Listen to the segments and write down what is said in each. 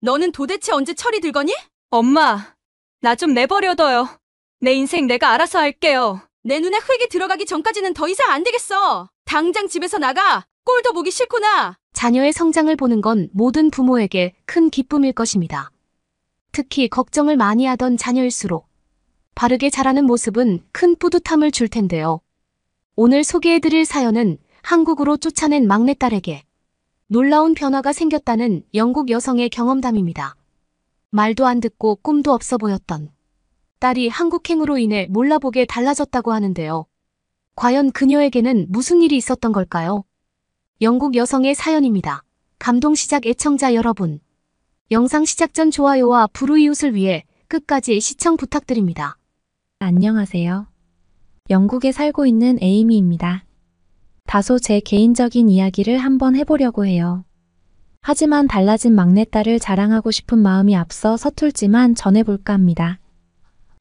너는 도대체 언제 철이 들거니? 엄마, 나 좀 내버려둬요. 내 인생 내가 알아서 할게요. 내 눈에 흙이 들어가기 전까지는 더 이상 안 되겠어. 당장 집에서 나가. 꼴도 보기 싫구나. 자녀의 성장을 보는 건 모든 부모에게 큰 기쁨일 것입니다. 특히 걱정을 많이 하던 자녀일수록 바르게 자라는 모습은 큰 뿌듯함을 줄 텐데요. 오늘 소개해드릴 사연은 한국으로 쫓아낸 막내딸에게 놀라운 변화가 생겼다는 영국 여성의 경험담입니다. 말도 안 듣고 꿈도 없어 보였던 딸이 한국행으로 인해 몰라보게 달라졌다고 하는데요. 과연 그녀에게는 무슨 일이 있었던 걸까요? 영국 여성의 사연입니다. 감동시작 애청자 여러분. 영상 시작 전 좋아요와 불우이웃을 위해 끝까지 시청 부탁드립니다. 안녕하세요. 영국에 살고 있는 에이미입니다. 다소 제 개인적인 이야기를 한번 해보려고 해요. 하지만 달라진 막내딸을 자랑하고 싶은 마음이 앞서 서툴지만 전해볼까 합니다.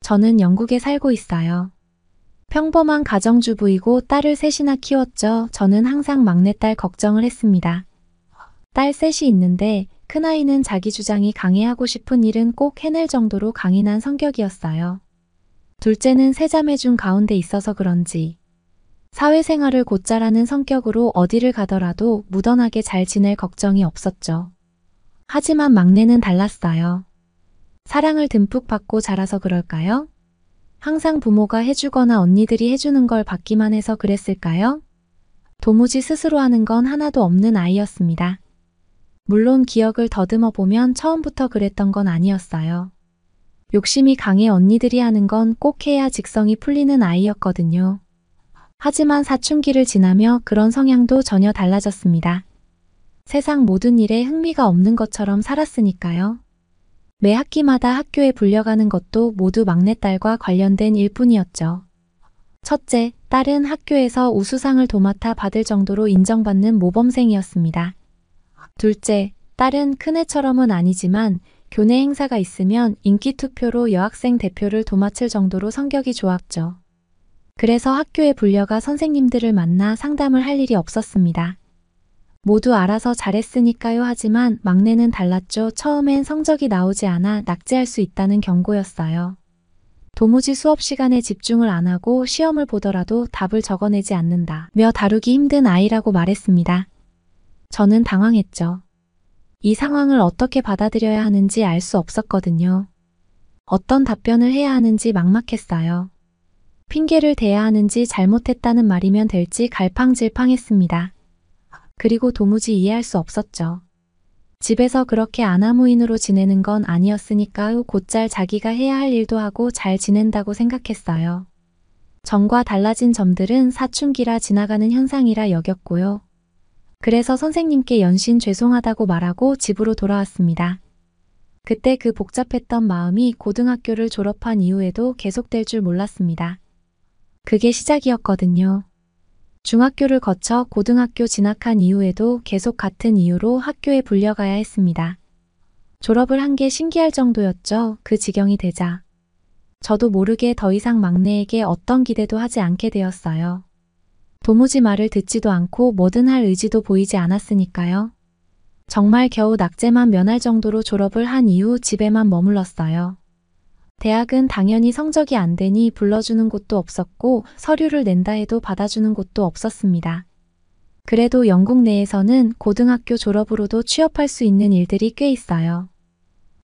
저는 영국에 살고 있어요. 평범한 가정주부이고 딸을 셋이나 키웠죠. 저는 항상 막내딸 걱정을 했습니다. 딸 셋이 있는데 큰아이는 자기 주장이 강해하고 싶은 일은 꼭 해낼 정도로 강인한 성격이었어요. 둘째는 세 자매 중 가운데 있어서 그런지 사회생활을 곧잘하는 성격으로 어디를 가더라도 무던하게 잘 지낼 걱정이 없었죠. 하지만 막내는 달랐어요. 사랑을 듬뿍 받고 자라서 그럴까요? 항상 부모가 해주거나 언니들이 해주는 걸 받기만 해서 그랬을까요? 도무지 스스로 하는 건 하나도 없는 아이였습니다. 물론 기억을 더듬어 보면 처음부터 그랬던 건 아니었어요. 욕심이 강해 언니들이 하는 건 꼭 해야 직성이 풀리는 아이였거든요. 하지만 사춘기를 지나며 그런 성향도 전혀 달라졌습니다. 세상 모든 일에 흥미가 없는 것처럼 살았으니까요. 매 학기마다 학교에 불려가는 것도 모두 막내딸과 관련된 일뿐이었죠. 첫째, 딸은 학교에서 우수상을 도맡아 받을 정도로 인정받는 모범생이었습니다. 둘째, 딸은 큰애처럼은 아니지만 교내 행사가 있으면 인기투표로 여학생 대표를 도맡을 정도로 성격이 좋았죠. 그래서 학교에 불려가 선생님들을 만나 상담을 할 일이 없었습니다. 모두 알아서 잘했으니까요 하지만 막내는 달랐죠. 처음엔 성적이 나오지 않아 낙제할 수 있다는 경고였어요. 도무지 수업 시간에 집중을 안 하고 시험을 보더라도 답을 적어내지 않는다며 다루기 힘든 아이라고 말했습니다. 저는 당황했죠. 이 상황을 어떻게 받아들여야 하는지 알 수 없었거든요. 어떤 답변을 해야 하는지 막막했어요. 핑계를 대야 하는지 잘못했다는 말이면 될지 갈팡질팡했습니다. 그리고 도무지 이해할 수 없었죠. 집에서 그렇게 아나무인으로 지내는 건 아니었으니까요. 곧잘 자기가 해야 할 일도 하고 잘 지낸다고 생각했어요. 전과 달라진 점들은 사춘기라 지나가는 현상이라 여겼고요. 그래서 선생님께 연신 죄송하다고 말하고 집으로 돌아왔습니다. 그때 그 복잡했던 마음이 고등학교를 졸업한 이후에도 계속될 줄 몰랐습니다. 그게 시작이었거든요. 중학교를 거쳐 고등학교 진학한 이후에도 계속 같은 이유로 학교에 불려가야 했습니다. 졸업을 한 게 신기할 정도였죠. 그 지경이 되자. 저도 모르게 더 이상 막내에게 어떤 기대도 하지 않게 되었어요. 도무지 말을 듣지도 않고 뭐든 할 의지도 보이지 않았으니까요. 정말 겨우 낙제만 면할 정도로 졸업을 한 이후 집에만 머물렀어요. 대학은 당연히 성적이 안 되니 불러주는 곳도 없었고 서류를 낸다 해도 받아주는 곳도 없었습니다. 그래도 영국 내에서는 고등학교 졸업으로도 취업할 수 있는 일들이 꽤 있어요.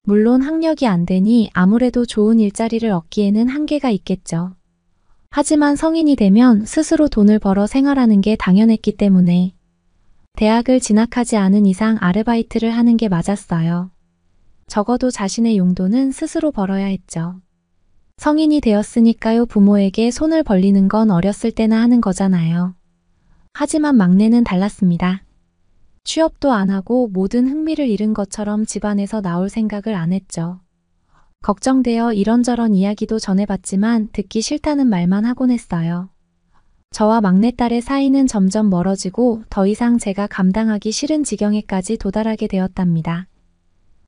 물론 학력이 안 되니 아무래도 좋은 일자리를 얻기에는 한계가 있겠죠. 하지만 성인이 되면 스스로 돈을 벌어 생활하는 게 당연했기 때문에 대학을 진학하지 않은 이상 아르바이트를 하는 게 맞았어요. 적어도 자신의 용돈은 스스로 벌어야 했죠. 성인이 되었으니까요. 부모에게 손을 벌리는 건 어렸을 때나 하는 거잖아요. 하지만 막내는 달랐습니다. 취업도 안 하고 모든 흥미를 잃은 것처럼 집안에서 나올 생각을 안 했죠. 걱정되어 이런저런 이야기도 전해봤지만 듣기 싫다는 말만 하곤 했어요. 저와 막내딸의 사이는 점점 멀어지고 더 이상 제가 감당하기 싫은 지경에까지 도달하게 되었답니다.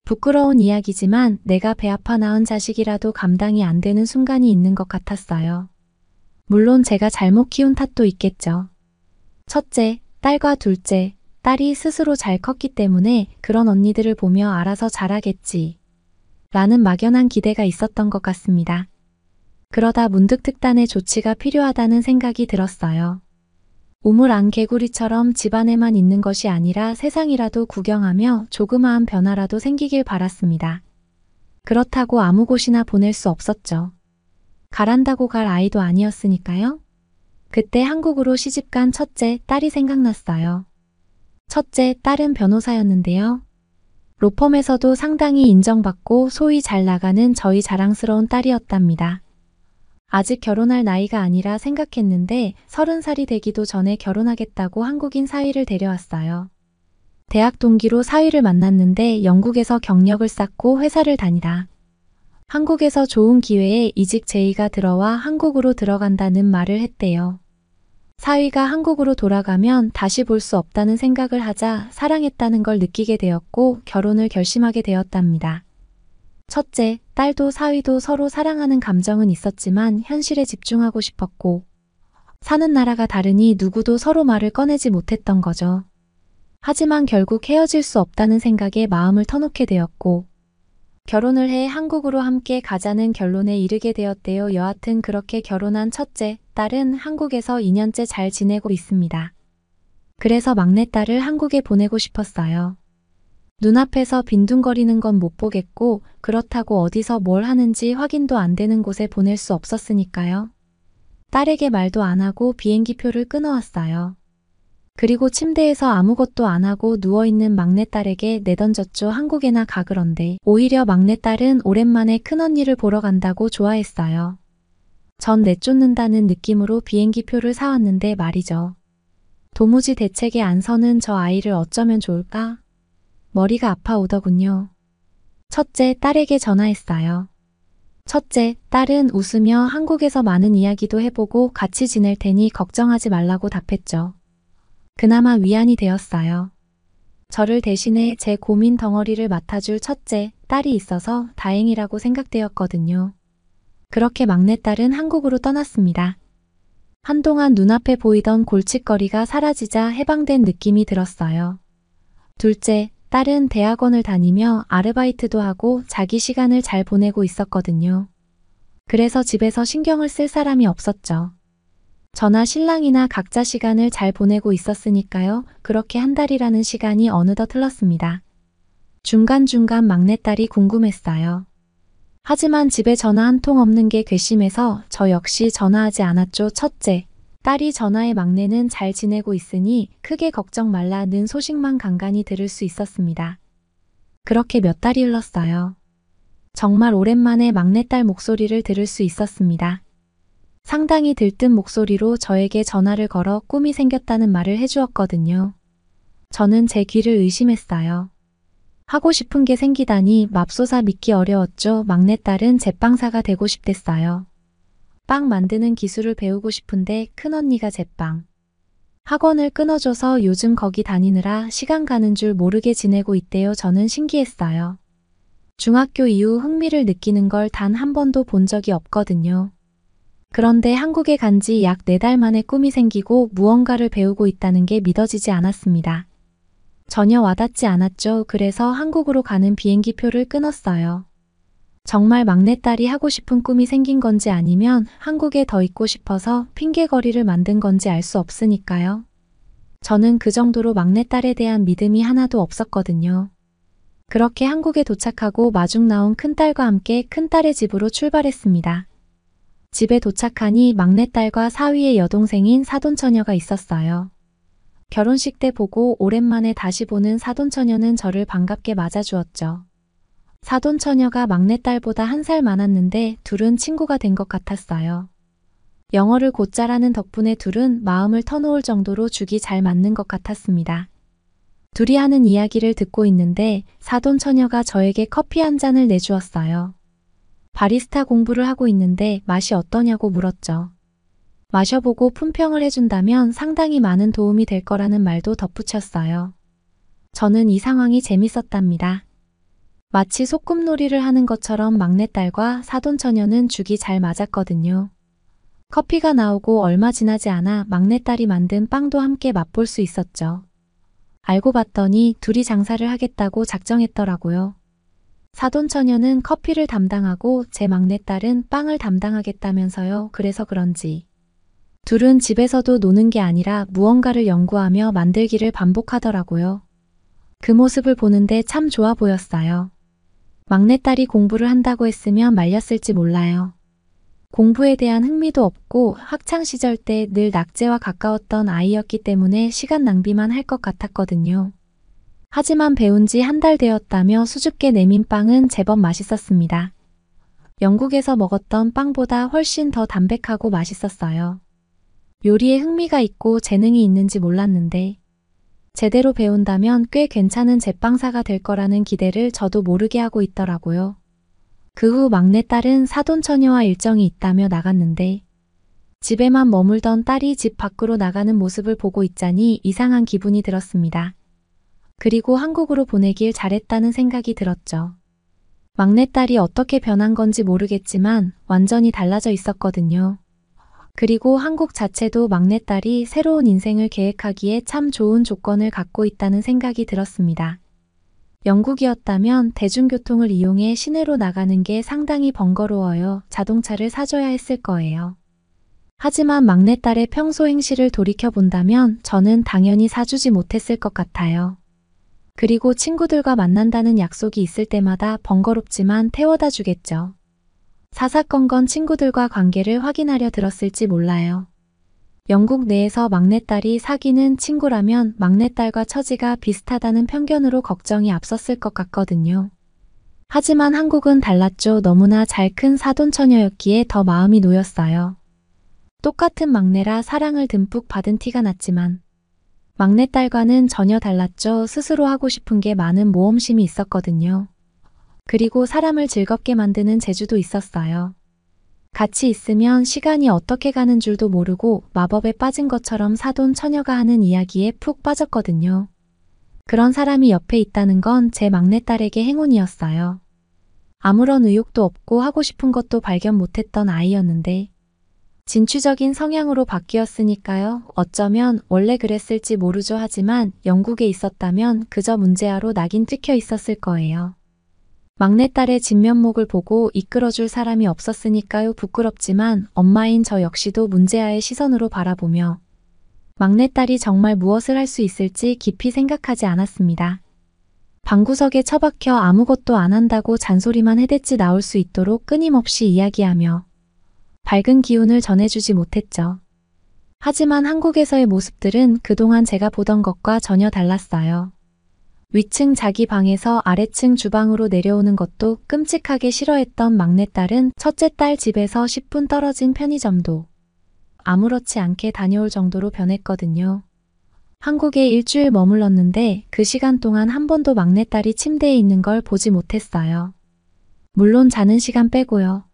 부끄러운 이야기지만 내가 배 아파 낳은 자식이라도 감당이 안 되는 순간이 있는 것 같았어요. 물론 제가 잘못 키운 탓도 있겠죠. 첫째, 딸과 둘째, 딸이 스스로 잘 컸기 때문에 그런 언니들을 보며 알아서 잘하겠지. 라는 막연한 기대가 있었던 것 같습니다. 그러다 문득 특단의 조치가 필요하다는 생각이 들었어요. 우물 안 개구리처럼 집안에만 있는 것이 아니라 세상이라도 구경하며 조그마한 변화라도 생기길 바랐습니다. 그렇다고 아무 곳이나 보낼 수 없었죠. 가란다고 갈 아이도 아니었으니까요. 그때 한국으로 시집간 첫째 딸이 생각났어요. 첫째 딸은 변호사였는데요. 로펌에서도 상당히 인정받고 소위 잘 나가는 저희 자랑스러운 딸이었답니다. 아직 결혼할 나이가 아니라 생각했는데 30살이 되기도 전에 결혼하겠다고 한국인 사위를 데려왔어요. 대학 동기로 사위를 만났는데 영국에서 경력을 쌓고 회사를 다니다 한국에서 좋은 기회에 이직 제의가 들어와 한국으로 들어간다는 말을 했대요. 사위가 한국으로 돌아가면 다시 볼 수 없다는 생각을 하자 사랑했다는 걸 느끼게 되었고 결혼을 결심하게 되었답니다. 첫째, 딸도 사위도 서로 사랑하는 감정은 있었지만 현실에 집중하고 싶었고 사는 나라가 다르니 누구도 서로 말을 꺼내지 못했던 거죠. 하지만 결국 헤어질 수 없다는 생각에 마음을 터놓게 되었고 결혼을 해 한국으로 함께 가자는 결론에 이르게 되었대요. 여하튼 그렇게 결혼한 첫째, 딸은 한국에서 2년째 잘 지내고 있습니다. 그래서 막내딸을 한국에 보내고 싶었어요. 눈앞에서 빈둥거리는 건 못 보겠고 그렇다고 어디서 뭘 하는지 확인도 안 되는 곳에 보낼 수 없었으니까요. 딸에게 말도 안 하고 비행기표를 끊어왔어요. 그리고 침대에서 아무것도 안 하고 누워있는 막내딸에게 내던졌죠. 한국에나 가 그런데 오히려 막내딸은 오랜만에 큰언니를 보러 간다고 좋아했어요. 전 내쫓는다는 느낌으로 비행기표를 사왔는데 말이죠. 도무지 대책에 안 서는 저 아이를 어쩌면 좋을까? 머리가 아파오더군요. 첫째, 딸에게 전화했어요. 첫째, 딸은 웃으며 한국에서 많은 이야기도 해보고 같이 지낼 테니 걱정하지 말라고 답했죠. 그나마 위안이 되었어요. 저를 대신해 제 고민 덩어리를 맡아줄 첫째, 딸이 있어서 다행이라고 생각되었거든요. 그렇게 막내딸은 한국으로 떠났습니다. 한동안 눈앞에 보이던 골칫거리가 사라지자 해방된 느낌이 들었어요. 둘째, 딸은 대학원을 다니며 아르바이트도 하고 자기 시간을 잘 보내고 있었거든요. 그래서 집에서 신경을 쓸 사람이 없었죠. 저나 신랑이나 각자 시간을 잘 보내고 있었으니까요. 그렇게 한 달이라는 시간이 어느덧 흘렀습니다. 중간중간 막내딸이 궁금했어요. 하지만 집에 전화 한 통 없는 게 괘씸해서 저 역시 전화하지 않았죠. 첫째, 딸이 전화해 막내는 잘 지내고 있으니 크게 걱정 말라는 소식만 간간히 들을 수 있었습니다. 그렇게 몇 달이 흘렀어요. 정말 오랜만에 막내딸 목소리를 들을 수 있었습니다. 상당히 들뜬 목소리로 저에게 전화를 걸어 꿈이 생겼다는 말을 해주었거든요. 저는 제 귀를 의심했어요. 하고 싶은 게 생기다니 맙소사 믿기 어려웠죠. 막내딸은 제빵사가 되고 싶댔어요. 빵 만드는 기술을 배우고 싶은데 큰언니가 제빵 학원을 끊어줘서 요즘 거기 다니느라 시간 가는 줄 모르게 지내고 있대요. 저는 신기했어요. 중학교 이후 흥미를 느끼는 걸 단 한 번도 본 적이 없거든요. 그런데 한국에 간 지 약 4달 만에 꿈이 생기고 무언가를 배우고 있다는 게 믿어지지 않았습니다. 전혀 와닿지 않았죠. 그래서 한국으로 가는 비행기표를 끊었어요. 정말 막내딸이 하고 싶은 꿈이 생긴 건지 아니면 한국에 더 있고 싶어서 핑계거리를 만든 건지 알 수 없으니까요. 저는 그 정도로 막내딸에 대한 믿음이 하나도 없었거든요. 그렇게 한국에 도착하고 마중 나온 큰딸과 함께 큰딸의 집으로 출발했습니다. 집에 도착하니 막내딸과 사위의 여동생인 사돈처녀가 있었어요. 결혼식 때 보고 오랜만에 다시 보는 사돈처녀는 저를 반갑게 맞아주었죠. 사돈처녀가 막내딸보다 1살 많았는데 둘은 친구가 된 것 같았어요. 영어를 곧 잘하는 덕분에 둘은 마음을 터놓을 정도로 죽이 잘 맞는 것 같았습니다. 둘이 하는 이야기를 듣고 있는데 사돈처녀가 저에게 커피 한 잔을 내주었어요. 바리스타 공부를 하고 있는데 맛이 어떠냐고 물었죠. 마셔보고 품평을 해준다면 상당히 많은 도움이 될 거라는 말도 덧붙였어요. 저는 이 상황이 재밌었답니다. 마치 소꿉놀이를 하는 것처럼 막내딸과 사돈처녀는 죽이 잘 맞았거든요. 커피가 나오고 얼마 지나지 않아 막내딸이 만든 빵도 함께 맛볼 수 있었죠. 알고 봤더니 둘이 장사를 하겠다고 작정했더라고요. 사돈처녀는 커피를 담당하고 제 막내딸은 빵을 담당하겠다면서요. 그래서 그런지 둘은 집에서도 노는 게 아니라 무언가를 연구하며 만들기를 반복하더라고요. 그 모습을 보는데 참 좋아 보였어요. 막내딸이 공부를 한다고 했으면 말렸을지 몰라요. 공부에 대한 흥미도 없고 학창시절 때 늘 낙제와 가까웠던 아이였기 때문에 시간 낭비만 할 것 같았거든요. 하지만 배운 지 한 달 되었다며 수줍게 내민 빵은 제법 맛있었습니다. 영국에서 먹었던 빵보다 훨씬 더 담백하고 맛있었어요. 요리에 흥미가 있고 재능이 있는지 몰랐는데 제대로 배운다면 꽤 괜찮은 제빵사가 될 거라는 기대를 저도 모르게 하고 있더라고요. 그 후 막내딸은 사돈처녀와 일정이 있다며 나갔는데 집에만 머물던 딸이 집 밖으로 나가는 모습을 보고 있자니 이상한 기분이 들었습니다. 그리고 한국으로 보내길 잘했다는 생각이 들었죠. 막내딸이 어떻게 변한 건지 모르겠지만 완전히 달라져 있었거든요. 그리고 한국 자체도 막내딸이 새로운 인생을 계획하기에 참 좋은 조건을 갖고 있다는 생각이 들었습니다. 영국이었다면 대중교통을 이용해 시내로 나가는 게 상당히 번거로워요. 자동차를 사줘야 했을 거예요. 하지만 막내딸의 평소 행실을 돌이켜본다면 저는 당연히 사주지 못했을 것 같아요. 그리고 친구들과 만난다는 약속이 있을 때마다 번거롭지만 태워다 주겠죠. 사사건건 친구들과 관계를 확인하려 들었을지 몰라요. 영국 내에서 막내딸이 사귀는 친구라면 막내딸과 처지가 비슷하다는 편견으로 걱정이 앞섰을 것 같거든요. 하지만 한국은 달랐죠. 너무나 잘 큰 사돈처녀였기에 더 마음이 놓였어요. 똑같은 막내라 사랑을 듬뿍 받은 티가 났지만 막내딸과는 전혀 달랐죠. 스스로 하고 싶은 게 많은 모험심이 있었거든요. 그리고 사람을 즐겁게 만드는 재주도 있었어요. 같이 있으면 시간이 어떻게 가는 줄도 모르고 마법에 빠진 것처럼 사돈 처녀가 하는 이야기에 푹 빠졌거든요. 그런 사람이 옆에 있다는 건 제 막내딸에게 행운이었어요. 아무런 의욕도 없고 하고 싶은 것도 발견 못했던 아이였는데 진취적인 성향으로 바뀌었으니까요. 어쩌면 원래 그랬을지 모르죠. 하지만 영국에 있었다면 그저 문제아로 낙인 찍혀 있었을 거예요. 막내딸의 진면목을 보고 이끌어줄 사람이 없었으니까요. 부끄럽지만 엄마인 저 역시도 문제아의 시선으로 바라보며 막내딸이 정말 무엇을 할 수 있을지 깊이 생각하지 않았습니다. 방구석에 처박혀 아무것도 안 한다고 잔소리만 해댔지 나올 수 있도록 끊임없이 이야기하며 밝은 기운을 전해주지 못했죠. 하지만 한국에서의 모습들은 그동안 제가 보던 것과 전혀 달랐어요. 위층 자기 방에서 아래층 주방으로 내려오는 것도 끔찍하게 싫어했던 막내딸은 첫째 딸 집에서 10분 떨어진 편의점도 아무렇지 않게 다녀올 정도로 변했거든요. 한국에 일주일 머물렀는데 그 시간 동안 한 번도 막내딸이 침대에 있는 걸 보지 못했어요. 물론 자는 시간 빼고요.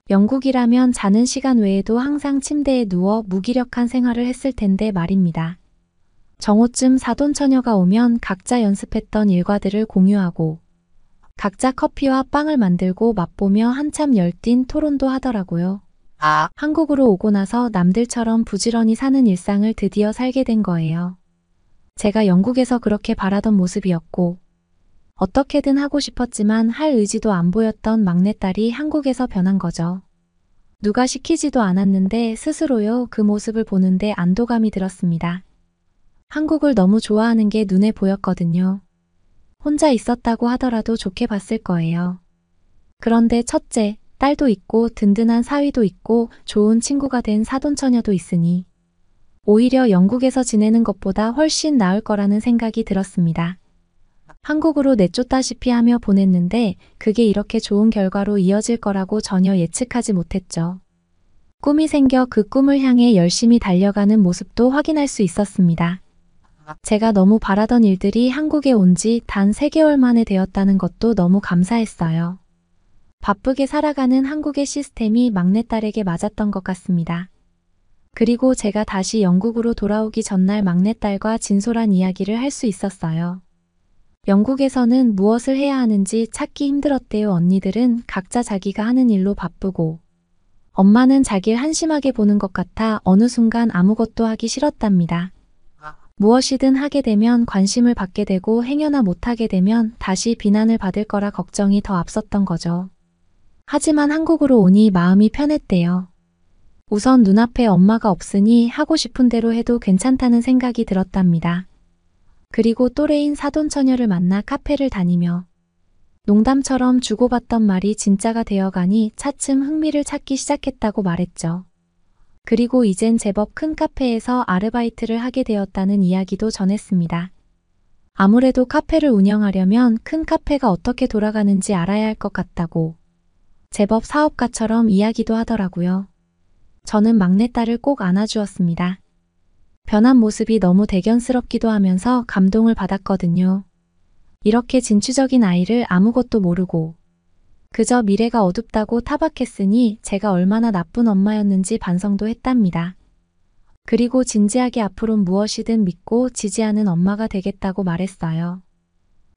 영국이라면 자는 시간 외에도 항상 침대에 누워 무기력한 생활을 했을 텐데 말입니다. 정오쯤 사돈처녀가 오면 각자 연습했던 일과들을 공유하고 각자 커피와 빵을 만들고 맛보며 한참 열띤 토론도 하더라고요. 한국으로 오고 나서 남들처럼 부지런히 사는 일상을 드디어 살게 된 거예요. 제가 영국에서 그렇게 바라던 모습이었고 어떻게든 하고 싶었지만 할 의지도 안 보였던 막내딸이 한국에서 변한 거죠. 누가 시키지도 않았는데 스스로요. 그 모습을 보는데 안도감이 들었습니다. 한국을 너무 좋아하는 게 눈에 보였거든요. 혼자 있었다고 하더라도 좋게 봤을 거예요. 그런데 첫째, 딸도 있고 든든한 사위도 있고 좋은 친구가 된 사돈처녀도 있으니 오히려 영국에서 지내는 것보다 훨씬 나을 거라는 생각이 들었습니다. 한국으로 내쫓다시피 하며 보냈는데 그게 이렇게 좋은 결과로 이어질 거라고 전혀 예측하지 못했죠. 꿈이 생겨 그 꿈을 향해 열심히 달려가는 모습도 확인할 수 있었습니다. 제가 너무 바라던 일들이 한국에 온 지 단 3개월 만에 되었다는 것도 너무 감사했어요. 바쁘게 살아가는 한국의 시스템이 막내딸에게 맞았던 것 같습니다. 그리고 제가 다시 영국으로 돌아오기 전날 막내딸과 진솔한 이야기를 할 수 있었어요. 영국에서는 무엇을 해야 하는지 찾기 힘들었대요. 언니들은 각자 자기가 하는 일로 바쁘고 엄마는 자기를 한심하게 보는 것 같아 어느 순간 아무것도 하기 싫었답니다. 무엇이든 하게 되면 관심을 받게 되고 행여나 못하게 되면 다시 비난을 받을 거라 걱정이 더 앞섰던 거죠. 하지만 한국으로 오니 마음이 편했대요. 우선 눈앞에 엄마가 없으니 하고 싶은 대로 해도 괜찮다는 생각이 들었답니다. 그리고 또래인 사돈처녀를 만나 카페를 다니며 농담처럼 주고받던 말이 진짜가 되어가니 차츰 흥미를 찾기 시작했다고 말했죠. 그리고 이젠 제법 큰 카페에서 아르바이트를 하게 되었다는 이야기도 전했습니다. 아무래도 카페를 운영하려면 큰 카페가 어떻게 돌아가는지 알아야 할 것 같다고 제법 사업가처럼 이야기도 하더라고요. 저는 막내딸을 꼭 안아주었습니다. 변한 모습이 너무 대견스럽기도 하면서 감동을 받았거든요. 이렇게 진취적인 아이를 아무것도 모르고 그저 미래가 어둡다고 타박했으니 제가 얼마나 나쁜 엄마였는지 반성도 했답니다. 그리고 진지하게 앞으론 무엇이든 믿고 지지하는 엄마가 되겠다고 말했어요.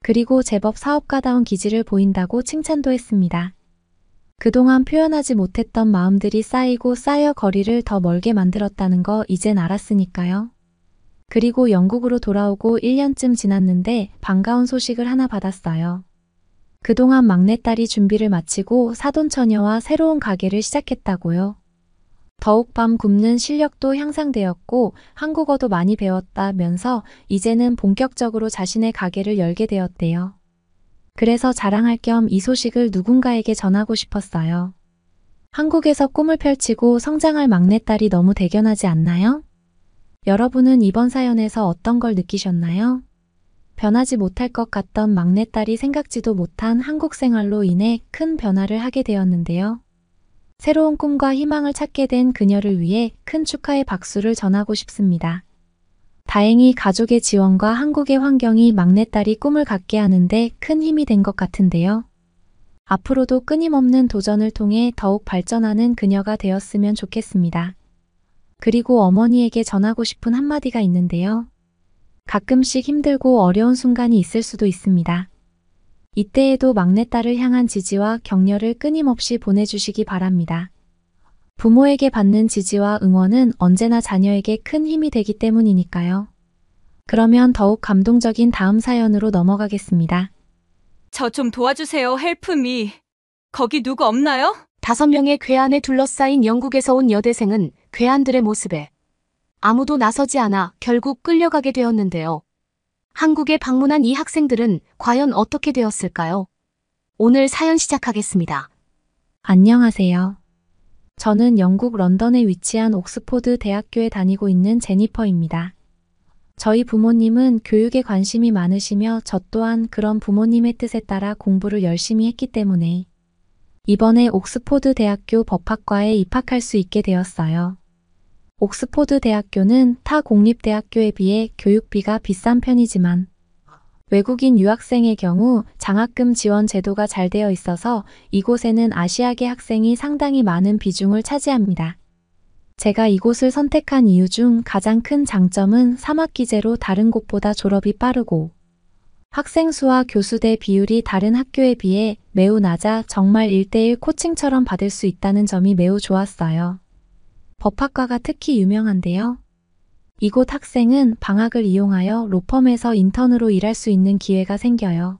그리고 제법 사업가다운 기질을 보인다고 칭찬도 했습니다. 그동안 표현하지 못했던 마음들이 쌓이고 쌓여 거리를 더 멀게 만들었다는 거 이젠 알았으니까요. 그리고 영국으로 돌아오고 1년쯤 지났는데 반가운 소식을 하나 받았어요. 그동안 막내딸이 준비를 마치고 사돈처녀와 새로운 가게를 시작했다고요. 더욱 밤 굽는 실력도 향상되었고 한국어도 많이 배웠다면서 이제는 본격적으로 자신의 가게를 열게 되었대요. 그래서 자랑할 겸 이 소식을 누군가에게 전하고 싶었어요. 한국에서 꿈을 펼치고 성장할 막내딸이 너무 대견하지 않나요? 여러분은 이번 사연에서 어떤 걸 느끼셨나요? 변하지 못할 것 같던 막내딸이 생각지도 못한 한국 생활로 인해 큰 변화를 하게 되었는데요. 새로운 꿈과 희망을 찾게 된 그녀를 위해 큰 축하의 박수를 전하고 싶습니다. 다행히 가족의 지원과 한국의 환경이 막내딸이 꿈을 갖게 하는데 큰 힘이 된 것 같은데요. 앞으로도 끊임없는 도전을 통해 더욱 발전하는 그녀가 되었으면 좋겠습니다. 그리고 어머니에게 전하고 싶은 한마디가 있는데요. 가끔씩 힘들고 어려운 순간이 있을 수도 있습니다. 이때에도 막내딸을 향한 지지와 격려를 끊임없이 보내주시기 바랍니다. 부모에게 받는 지지와 응원은 언제나 자녀에게 큰 힘이 되기 때문이니까요. 그러면 더욱 감동적인 다음 사연으로 넘어가겠습니다. 저 좀 도와주세요. 헬프미. 거기 누구 없나요? 5명의 괴한에 둘러싸인 영국에서 온 여대생은 괴한들의 모습에 아무도 나서지 않아 결국 끌려가게 되었는데요. 한국에 방문한 이 학생들은 과연 어떻게 되었을까요? 오늘 사연 시작하겠습니다. 안녕하세요. 저는 영국 런던에 위치한 옥스포드 대학교에 다니고 있는 제니퍼입니다. 저희 부모님은 교육에 관심이 많으시며 저 또한 그런 부모님의 뜻에 따라 공부를 열심히 했기 때문에 이번에 옥스포드 대학교 법학과에 입학할 수 있게 되었어요. 옥스포드 대학교는 타 공립대학교에 비해 교육비가 비싼 편이지만 외국인 유학생의 경우 장학금 지원 제도가 잘 되어 있어서 이곳에는 아시아계 학생이 상당히 많은 비중을 차지합니다. 제가 이곳을 선택한 이유 중 가장 큰 장점은 3학기제로 다른 곳보다 졸업이 빠르고 학생 수와 교수대 비율이 다른 학교에 비해 매우 낮아 정말 1:1 코칭처럼 받을 수 있다는 점이 매우 좋았어요. 법학과가 특히 유명한데요. 이곳 학생은 방학을 이용하여 로펌에서 인턴으로 일할 수 있는 기회가 생겨요.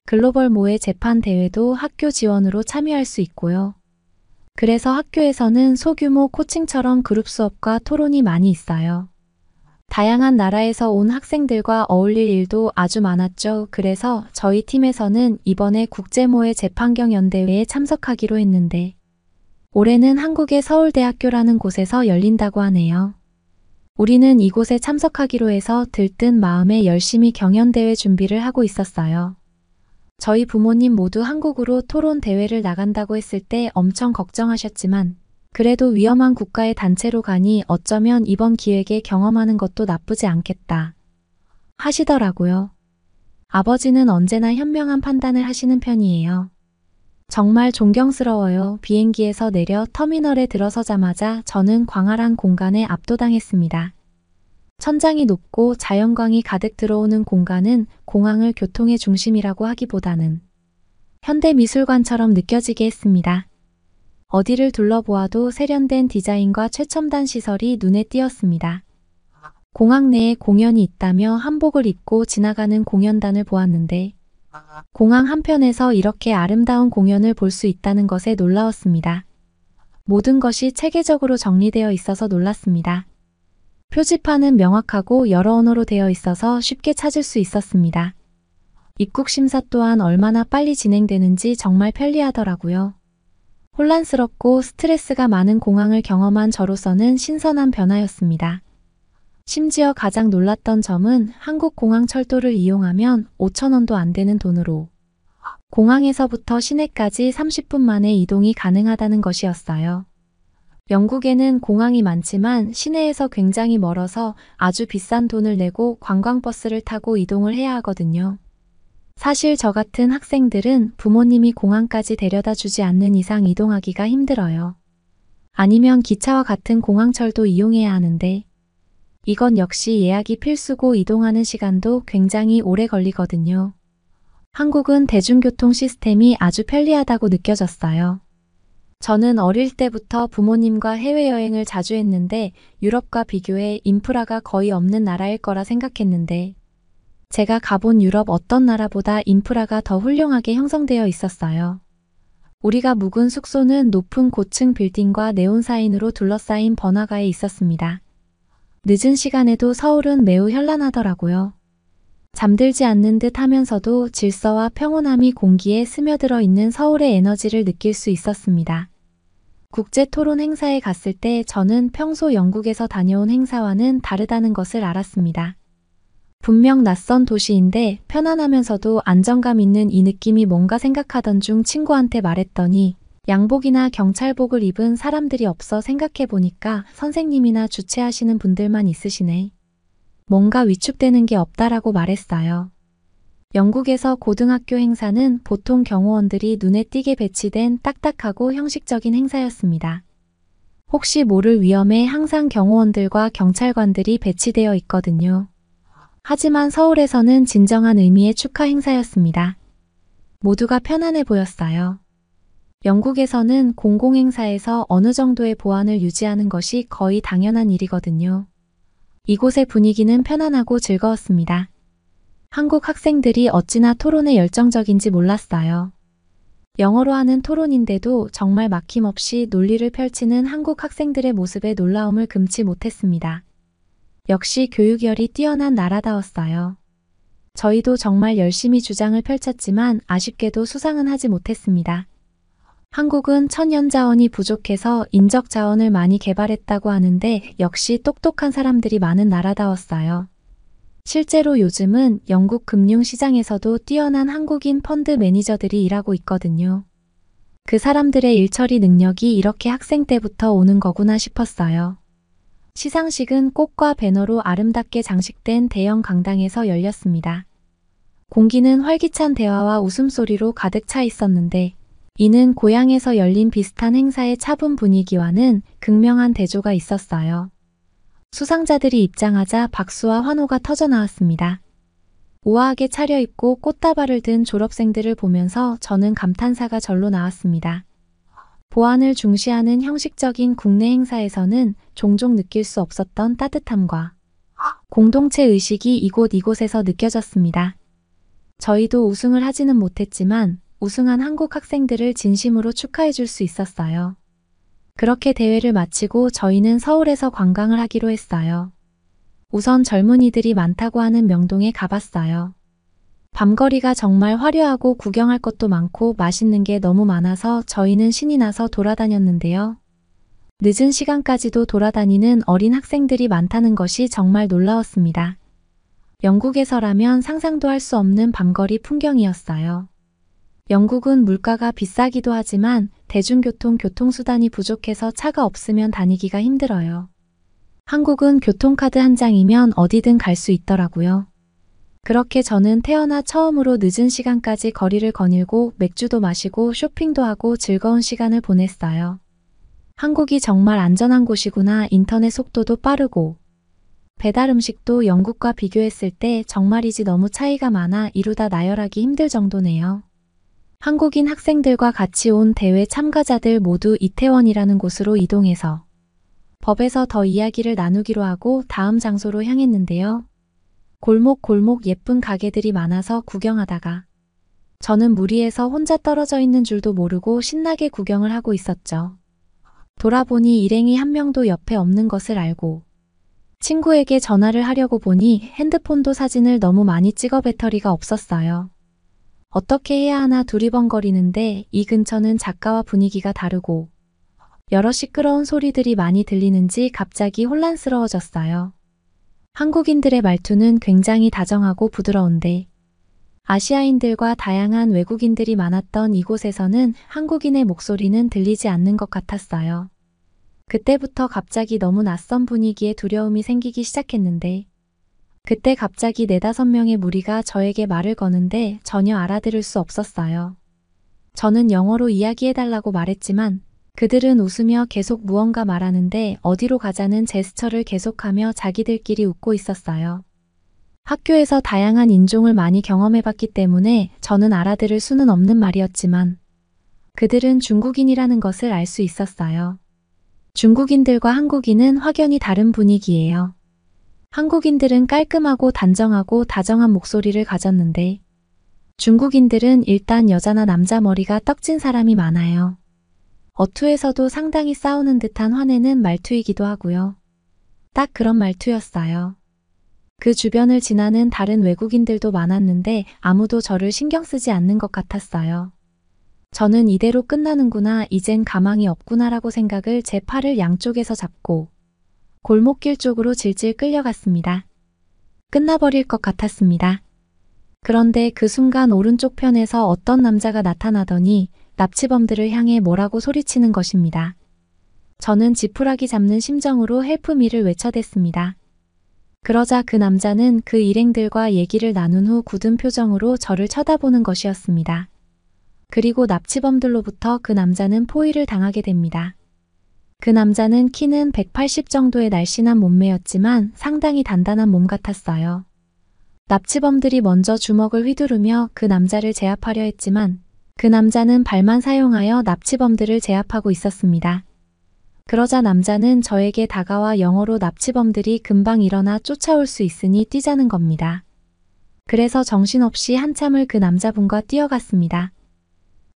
글로벌 모의 재판 대회도 학교 지원으로 참여할 수 있고요. 그래서 학교에서는 소규모 코칭처럼 그룹 수업과 토론이 많이 있어요. 다양한 나라에서 온 학생들과 어울릴 일도 아주 많았죠. 그래서 저희 팀에서는 이번에 국제모의 재판경연대회에 참석하기로 했는데 올해는 한국의 서울대학교라는 곳에서 열린다고 하네요. 우리는 이곳에 참석하기로 해서 들뜬 마음에 열심히 경연대회 준비를 하고 있었어요. 저희 부모님 모두 한국으로 토론 대회를 나간다고 했을 때 엄청 걱정하셨지만 그래도 위험한 국가의 단체로 가니 어쩌면 이번 기회에 경험하는 것도 나쁘지 않겠다 하시더라고요. 아버지는 언제나 현명한 판단을 하시는 편이에요. 정말 존경스러워요. 비행기에서 내려 터미널에 들어서자마자 저는 광활한 공간에 압도당했습니다. 천장이 높고 자연광이 가득 들어오는 공간은 공항을 교통의 중심이라고 하기보다는 현대미술관처럼 느껴지게 했습니다. 어디를 둘러보아도 세련된 디자인과 최첨단 시설이 눈에 띄었습니다. 공항 내에 공연이 있다며 한복을 입고 지나가는 공연단을 보았는데 공항 한편에서 이렇게 아름다운 공연을 볼 수 있다는 것에 놀라웠습니다. 모든 것이 체계적으로 정리되어 있어서 놀랐습니다. 표지판은 명확하고 여러 언어로 되어 있어서 쉽게 찾을 수 있었습니다. 입국 심사 또한 얼마나 빨리 진행되는지 정말 편리하더라고요. 혼란스럽고 스트레스가 많은 공항을 경험한 저로서는 신선한 변화였습니다. 심지어 가장 놀랐던 점은 한국 공항 철도를 이용하면 5,000원도 안 되는 돈으로 공항에서부터 시내까지 30분 만에 이동이 가능하다는 것이었어요. 영국에는 공항이 많지만 시내에서 굉장히 멀어서 아주 비싼 돈을 내고 관광버스를 타고 이동을 해야 하거든요. 사실 저 같은 학생들은 부모님이 공항까지 데려다 주지 않는 이상 이동하기가 힘들어요. 아니면 기차와 같은 공항철도 이용해야 하는데 이건 역시 예약이 필수고 이동하는 시간도 굉장히 오래 걸리거든요. 한국은 대중교통 시스템이 아주 편리하다고 느껴졌어요. 저는 어릴 때부터 부모님과 해외여행을 자주 했는데 유럽과 비교해 인프라가 거의 없는 나라일 거라 생각했는데 제가 가본 유럽 어떤 나라보다 인프라가 더 훌륭하게 형성되어 있었어요. 우리가 묵은 숙소는 높은 고층 빌딩과 네온사인으로 둘러싸인 번화가에 있었습니다. 늦은 시간에도 서울은 매우 현란하더라고요. 잠들지 않는 듯 하면서도 질서와 평온함이 공기에 스며들어 있는 서울의 에너지를 느낄 수 있었습니다. 국제 토론 행사에 갔을 때 저는 평소 영국에서 다녀온 행사와는 다르다는 것을 알았습니다. 분명 낯선 도시인데 편안하면서도 안정감 있는 이 느낌이 뭔가 생각하던 중 친구한테 말했더니 양복이나 경찰복을 입은 사람들이 없어 생각해보니까 선생님이나 주최하시는 분들만 있으시네. 뭔가 위축되는 게 없다라고 말했어요. 영국에서 고등학교 행사는 보통 경호원들이 눈에 띄게 배치된 딱딱하고 형식적인 행사였습니다. 혹시 모를 위험에 항상 경호원들과 경찰관들이 배치되어 있거든요. 하지만 서울에서는 진정한 의미의 축하 행사였습니다. 모두가 편안해 보였어요. 영국에서는 공공행사에서 어느 정도의 보안을 유지하는 것이 거의 당연한 일이거든요. 이곳의 분위기는 편안하고 즐거웠습니다. 한국 학생들이 어찌나 토론에 열정적인지 몰랐어요. 영어로 하는 토론인데도 정말 막힘없이 논리를 펼치는 한국 학생들의 모습에 놀라움을 금치 못했습니다. 역시 교육열이 뛰어난 나라다웠어요. 저희도 정말 열심히 주장을 펼쳤지만 아쉽게도 수상은 하지 못했습니다. 한국은 천연자원이 부족해서 인적자원을 많이 개발했다고 하는데 역시 똑똑한 사람들이 많은 나라다웠어요. 실제로 요즘은 영국 금융시장에서도 뛰어난 한국인 펀드 매니저들이 일하고 있거든요. 그 사람들의 일처리 능력이 이렇게 학생 때부터 오는 거구나 싶었어요. 시상식은 꽃과 배너로 아름답게 장식된 대형 강당에서 열렸습니다. 공기는 활기찬 대화와 웃음소리로 가득 차 있었는데 이는 고향에서 열린 비슷한 행사의 차분 분위기와는 극명한 대조가 있었어요. 수상자들이 입장하자 박수와 환호가 터져나왔습니다. 우아하게 차려입고 꽃다발을 든 졸업생들을 보면서 저는 감탄사가 절로 나왔습니다. 보안을 중시하는 형식적인 국내 행사에서는 종종 느낄 수 없었던 따뜻함과 공동체 의식이 이곳에서 느껴졌습니다. 저희도 우승을 하지는 못했지만 우승한 한국 학생들을 진심으로 축하해 줄 수 있었어요. 그렇게 대회를 마치고 저희는 서울에서 관광을 하기로 했어요. 우선 젊은이들이 많다고 하는 명동에 가봤어요. 밤거리가 정말 화려하고 구경할 것도 많고 맛있는 게 너무 많아서 저희는 신이 나서 돌아다녔는데요. 늦은 시간까지도 돌아다니는 어린 학생들이 많다는 것이 정말 놀라웠습니다. 영국에서라면 상상도 할 수 없는 밤거리 풍경이었어요. 영국은 물가가 비싸기도 하지만 대중교통 교통수단이 부족해서 차가 없으면 다니기가 힘들어요. 한국은 교통카드 한 장이면 어디든 갈 수 있더라고요. 그렇게 저는 태어나 처음으로 늦은 시간까지 거리를 거닐고 맥주도 마시고 쇼핑도 하고 즐거운 시간을 보냈어요. 한국이 정말 안전한 곳이구나. 인터넷 속도도 빠르고 배달 음식도 영국과 비교했을 때 정말이지 너무 차이가 많아 이루다 나열하기 힘들 정도네요. 한국인 학생들과 같이 온 대회 참가자들 모두 이태원이라는 곳으로 이동해서 법에서 더 이야기를 나누기로 하고 다음 장소로 향했는데요. 골목 예쁜 가게들이 많아서 구경하다가 저는 무리해서 혼자 떨어져 있는 줄도 모르고 신나게 구경을 하고 있었죠. 돌아보니 일행이 한 명도 옆에 없는 것을 알고 친구에게 전화를 하려고 보니 핸드폰도 사진을 너무 많이 찍어 배터리가 없었어요. 어떻게 해야 하나 두리번거리는데 이 근처는 작가와 분위기가 다르고 여러 시끄러운 소리들이 많이 들리는지 갑자기 혼란스러워졌어요. 한국인들의 말투는 굉장히 다정하고 부드러운데 아시아인들과 다양한 외국인들이 많았던 이곳에서는 한국인의 목소리는 들리지 않는 것 같았어요. 그때부터 갑자기 너무 낯선 분위기에 두려움이 생기기 시작했는데 그때 갑자기 4~5명의 무리가 저에게 말을 거는데 전혀 알아들을 수 없었어요. 저는 영어로 이야기해달라고 말했지만 그들은 웃으며 계속 무언가 말하는데 어디로 가자는 제스처를 계속하며 자기들끼리 웃고 있었어요. 학교에서 다양한 인종을 많이 경험해봤기 때문에 저는 알아들을 수는 없는 말이었지만 그들은 중국인이라는 것을 알 수 있었어요. 중국인들과 한국인은 확연히 다른 분위기예요. 한국인들은 깔끔하고 단정하고 다정한 목소리를 가졌는데 중국인들은 일단 여자나 남자 머리가 떡진 사람이 많아요. 어투에서도 상당히 싸우는 듯한 화내는 말투이기도 하고요. 딱 그런 말투였어요. 그 주변을 지나는 다른 외국인들도 많았는데 아무도 저를 신경 쓰지 않는 것 같았어요. 저는 이대로 끝나는구나, 이젠 가망이 없구나라고 생각을 제 팔을 양쪽에서 잡고 골목길 쪽으로 질질 끌려갔습니다. 끝나버릴 것 같았습니다. 그런데 그 순간 오른쪽 편에서 어떤 남자가 나타나더니 납치범들을 향해 뭐라고 소리치는 것입니다. 저는 지푸라기 잡는 심정으로 헬프미를 외쳐댔습니다. 그러자 그 남자는 그 일행들과 얘기를 나눈 후 굳은 표정으로 저를 쳐다보는 것이었습니다. 그리고 납치범들로부터 그 남자는 포위를 당하게 됩니다. 그 남자는 키는 180 정도의 날씬한 몸매였지만 상당히 단단한 몸 같았어요. 납치범들이 먼저 주먹을 휘두르며 그 남자를 제압하려 했지만 그 남자는 발만 사용하여 납치범들을 제압하고 있었습니다. 그러자 남자는 저에게 다가와 영어로 납치범들이 금방 일어나 쫓아올 수 있으니 뛰자는 겁니다. 그래서 정신없이 한참을 그 남자분과 뛰어갔습니다.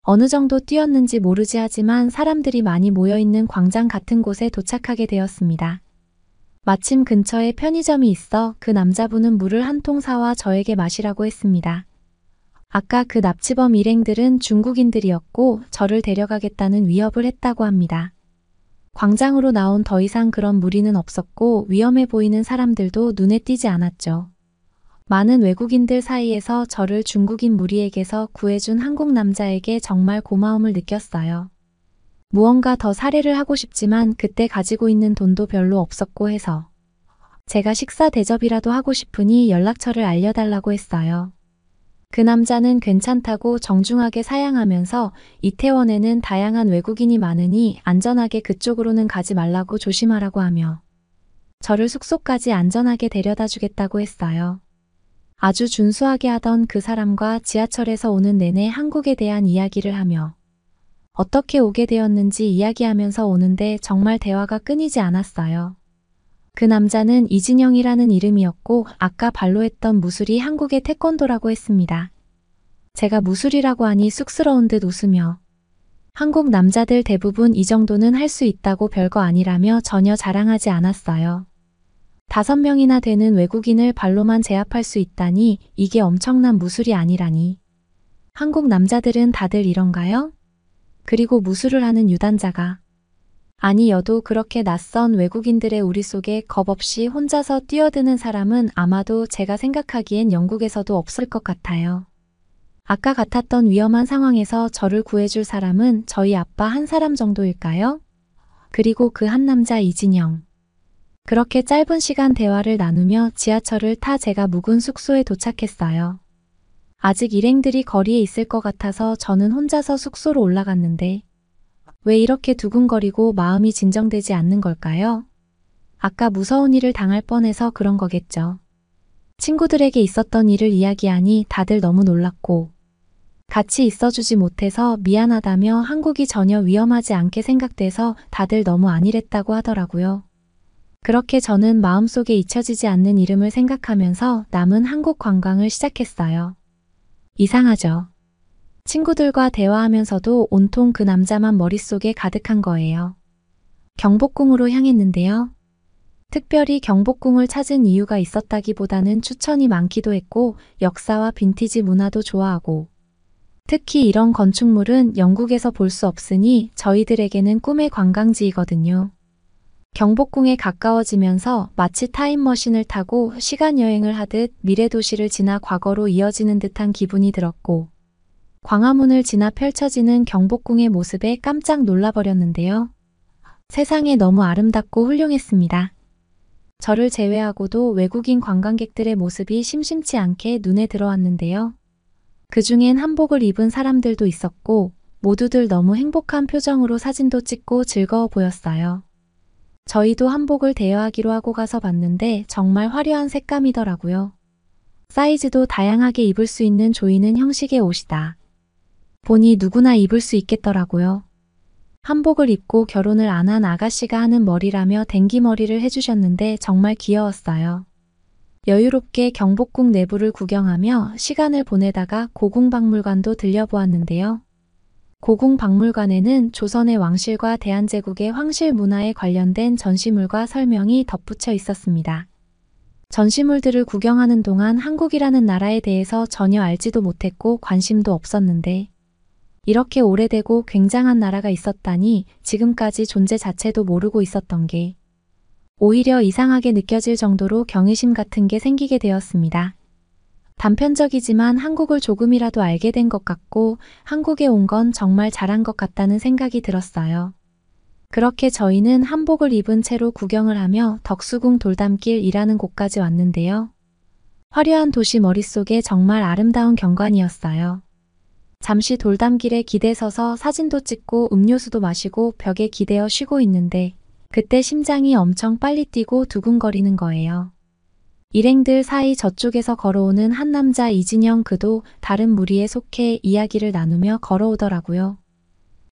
어느 정도 뛰었는지 모르지 하지만 사람들이 많이 모여있는 광장 같은 곳에 도착하게 되었습니다. 마침 근처에 편의점이 있어 그 남자분은 물을 한 통 사와 저에게 마시라고 했습니다. 아까 그 납치범 일행들은 중국인들이었고 저를 데려가겠다는 위협을 했다고 합니다. 광장으로 나온 더 이상 그런 무리는 없었고 위험해 보이는 사람들도 눈에 띄지 않았죠. 많은 외국인들 사이에서 저를 중국인 무리에게서 구해준 한국 남자에게 정말 고마움을 느꼈어요. 무언가 더 살해를 하고 싶지만 그때 가지고 있는 돈도 별로 없었고 해서 제가 식사 대접이라도 하고 싶으니 연락처를 알려달라고 했어요. 그 남자는 괜찮다고 정중하게 사양하면서 이태원에는 다양한 외국인이 많으니 안전하게 그쪽으로는 가지 말라고 조심하라고 하며 저를 숙소까지 안전하게 데려다 주겠다고 했어요. 아주 준수하게 하던 그 사람과 지하철에서 오는 내내 한국에 대한 이야기를 하며 어떻게 오게 되었는지 이야기하면서 오는데 정말 대화가 끊이지 않았어요. 그 남자는 이진영이라는 이름이었고 아까 발로 했던 무술이 한국의 태권도라고 했습니다. 제가 무술이라고 하니 쑥스러운 듯 웃으며 한국 남자들 대부분 이 정도는 할 수 있다고 별거 아니라며 전혀 자랑하지 않았어요. 5명이나 되는 외국인을 발로만 제압할 수 있다니 이게 엄청난 무술이 아니라니. 한국 남자들은 다들 이런가요? 그리고 무술을 하는 유단자가 아니여도 그렇게 낯선 외국인들의 우리 속에 겁없이 혼자서 뛰어드는 사람은 아마도 제가 생각하기엔 영국에서도 없을 것 같아요. 아까 같았던 위험한 상황에서 저를 구해줄 사람은 저희 아빠 한 사람 정도일까요? 그리고 그 한 남자 이진영. 그렇게 짧은 시간 대화를 나누며 지하철을 타 제가 묵은 숙소에 도착했어요. 아직 일행들이 거리에 있을 것 같아서 저는 혼자서 숙소로 올라갔는데 왜 이렇게 두근거리고 마음이 진정되지 않는 걸까요? 아까 무서운 일을 당할 뻔해서 그런 거겠죠. 친구들에게 있었던 일을 이야기하니 다들 너무 놀랐고 같이 있어주지 못해서 미안하다며 한국이 전혀 위험하지 않게 생각돼서 다들 너무 안일했다고 하더라고요. 그렇게 저는 마음속에 잊혀지지 않는 이름을 생각하면서 남은 한국 관광을 시작했어요. 이상하죠? 친구들과 대화하면서도 온통 그 남자만 머릿속에 가득한 거예요. 경복궁으로 향했는데요. 특별히 경복궁을 찾은 이유가 있었다기보다는 추천이 많기도 했고 역사와 빈티지 문화도 좋아하고 특히 이런 건축물은 영국에서 볼 수 없으니 저희들에게는 꿈의 관광지이거든요. 경복궁에 가까워지면서 마치 타임머신을 타고 시간여행을 하듯 미래도시를 지나 과거로 이어지는 듯한 기분이 들었고 광화문을 지나 펼쳐지는 경복궁의 모습에 깜짝 놀라버렸는데요. 세상에 너무 아름답고 훌륭했습니다. 저를 제외하고도 외국인 관광객들의 모습이 심심치 않게 눈에 들어왔는데요. 그중엔 한복을 입은 사람들도 있었고 모두들 너무 행복한 표정으로 사진도 찍고 즐거워 보였어요. 저희도 한복을 대여하기로 하고 가서 봤는데 정말 화려한 색감이더라고요. 사이즈도 다양하게 입을 수 있는 조이는 형식의 옷이다. 보니 누구나 입을 수 있겠더라고요. 한복을 입고 결혼을 안 한 아가씨가 하는 머리라며 댕기머리를 해주셨는데 정말 귀여웠어요. 여유롭게 경복궁 내부를 구경하며 시간을 보내다가 고궁박물관도 들려보았는데요. 고궁박물관에는 조선의 왕실과 대한제국의 황실 문화에 관련된 전시물과 설명이 덧붙여 있었습니다. 전시물들을 구경하는 동안 한국이라는 나라에 대해서 전혀 알지도 못했고 관심도 없었는데 이렇게 오래되고 굉장한 나라가 있었다니 지금까지 존재 자체도 모르고 있었던 게 오히려 이상하게 느껴질 정도로 경외심 같은 게 생기게 되었습니다. 단편적이지만 한국을 조금이라도 알게 된 것 같고 한국에 온 건 정말 잘한 것 같다는 생각이 들었어요. 그렇게 저희는 한복을 입은 채로 구경을 하며 덕수궁 돌담길이라는 곳까지 왔는데요. 화려한 도시 머릿속에 정말 아름다운 경관이었어요. 잠시 돌담길에 기대서서 사진도 찍고 음료수도 마시고 벽에 기대어 쉬고 있는데 그때 심장이 엄청 빨리 뛰고 두근거리는 거예요. 일행들 사이 저쪽에서 걸어오는 한 남자 이진영 그도 다른 무리에 속해 이야기를 나누며 걸어오더라고요.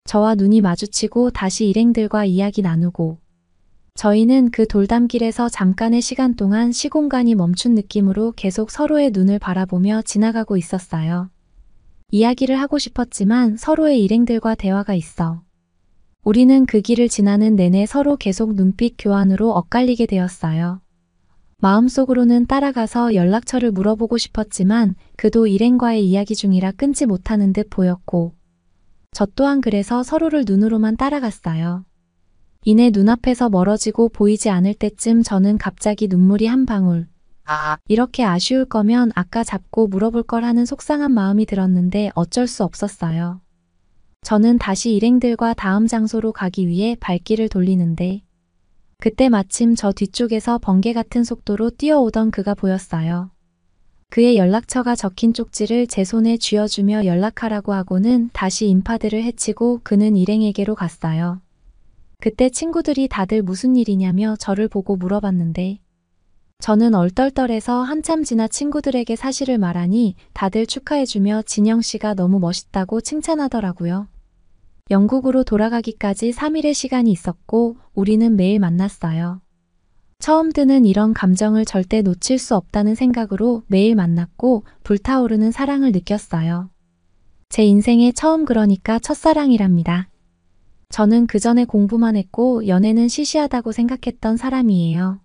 저와 눈이 마주치고 다시 일행들과 이야기 나누고 저희는 그 돌담길에서 잠깐의 시간 동안 시공간이 멈춘 느낌으로 계속 서로의 눈을 바라보며 지나가고 있었어요. 이야기를 하고 싶었지만 서로의 일행들과 대화가 있어 우리는 그 길을 지나는 내내 서로 계속 눈빛 교환으로 엇갈리게 되었어요. 마음속으로는 따라가서 연락처를 물어보고 싶었지만 그도 일행과의 이야기 중이라 끊지 못하는 듯 보였고 저 또한 그래서 서로를 눈으로만 따라갔어요. 이내 눈앞에서 멀어지고 보이지 않을 때쯤 저는 갑자기 눈물이 한 방울. 이렇게 아쉬울 거면 아까 잡고 물어볼 걸 하는 속상한 마음이 들었는데 어쩔 수 없었어요. 저는 다시 일행들과 다음 장소로 가기 위해 발길을 돌리는데 그때 마침 저 뒤쪽에서 번개 같은 속도로 뛰어오던 그가 보였어요. 그의 연락처가 적힌 쪽지를 제 손에 쥐어주며 연락하라고 하고는 다시 인파들을 해치고 그는 일행에게로 갔어요. 그때 친구들이 다들 무슨 일이냐며 저를 보고 물어봤는데 저는 얼떨떨해서 한참 지나 친구들에게 사실을 말하니 다들 축하해주며 진영 씨가 너무 멋있다고 칭찬하더라고요. 영국으로 돌아가기까지 3일의 시간이 있었고 우리는 매일 만났어요. 처음 드는 이런 감정을 절대 놓칠 수 없다는 생각으로 매일 만났고 불타오르는 사랑을 느꼈어요. 제 인생의 처음 그러니까 첫사랑이랍니다. 저는 그 전에 공부만 했고 연애는 시시하다고 생각했던 사람이에요.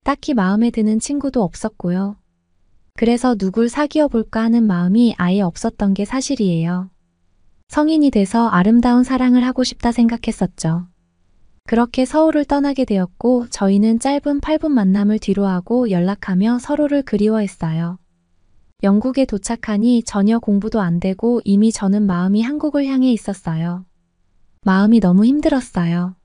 딱히 마음에 드는 친구도 없었고요. 그래서 누굴 사귀어 볼까 하는 마음이 아예 없었던 게 사실이에요. 성인이 돼서 아름다운 사랑을 하고 싶다 생각했었죠. 그렇게 서울을 떠나게 되었고 저희는 짧은 8분 만남을 뒤로하고 연락하며 서로를 그리워했어요. 영국에 도착하니 전혀 공부도 안 되고 이미 저는 마음이 한국을 향해 있었어요. 마음이 너무 힘들었어요.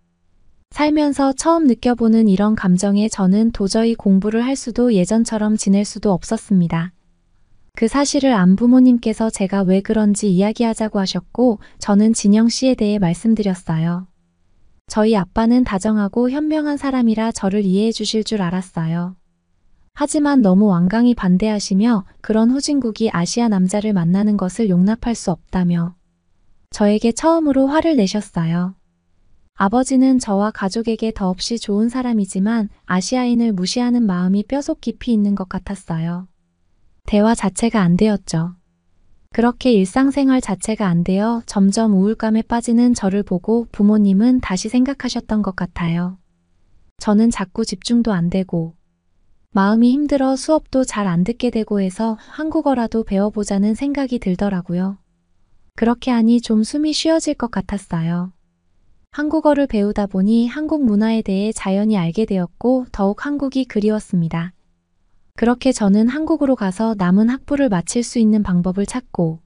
살면서 처음 느껴보는 이런 감정에 저는 도저히 공부를 할 수도 예전처럼 지낼 수도 없었습니다. 그 사실을 안 부모님께서 제가 왜 그런지 이야기하자고 하셨고 저는 진영 씨에 대해 말씀드렸어요. 저희 아빠는 다정하고 현명한 사람이라 저를 이해해 주실 줄 알았어요. 하지만 너무 완강히 반대하시며 그런 후진국이 아시아 남자를 만나는 것을 용납할 수 없다며 저에게 처음으로 화를 내셨어요. 아버지는 저와 가족에게 더없이 좋은 사람이지만 아시아인을 무시하는 마음이 뼈속 깊이 있는 것 같았어요. 대화 자체가 안 되었죠. 그렇게 일상생활 자체가 안 되어 점점 우울감에 빠지는 저를 보고 부모님은 다시 생각하셨던 것 같아요. 저는 자꾸 집중도 안 되고 마음이 힘들어 수업도 잘 안 듣게 되고 해서 한국어라도 배워보자는 생각이 들더라고요. 그렇게 하니 좀 숨이 쉬어질 것 같았어요. 한국어를 배우다 보니 한국 문화에 대해 자연히 알게 되었고 더욱 한국이 그리웠습니다. 그렇게 저는 한국으로 가서 남은 학부를 마칠 수 있는 방법을 찾고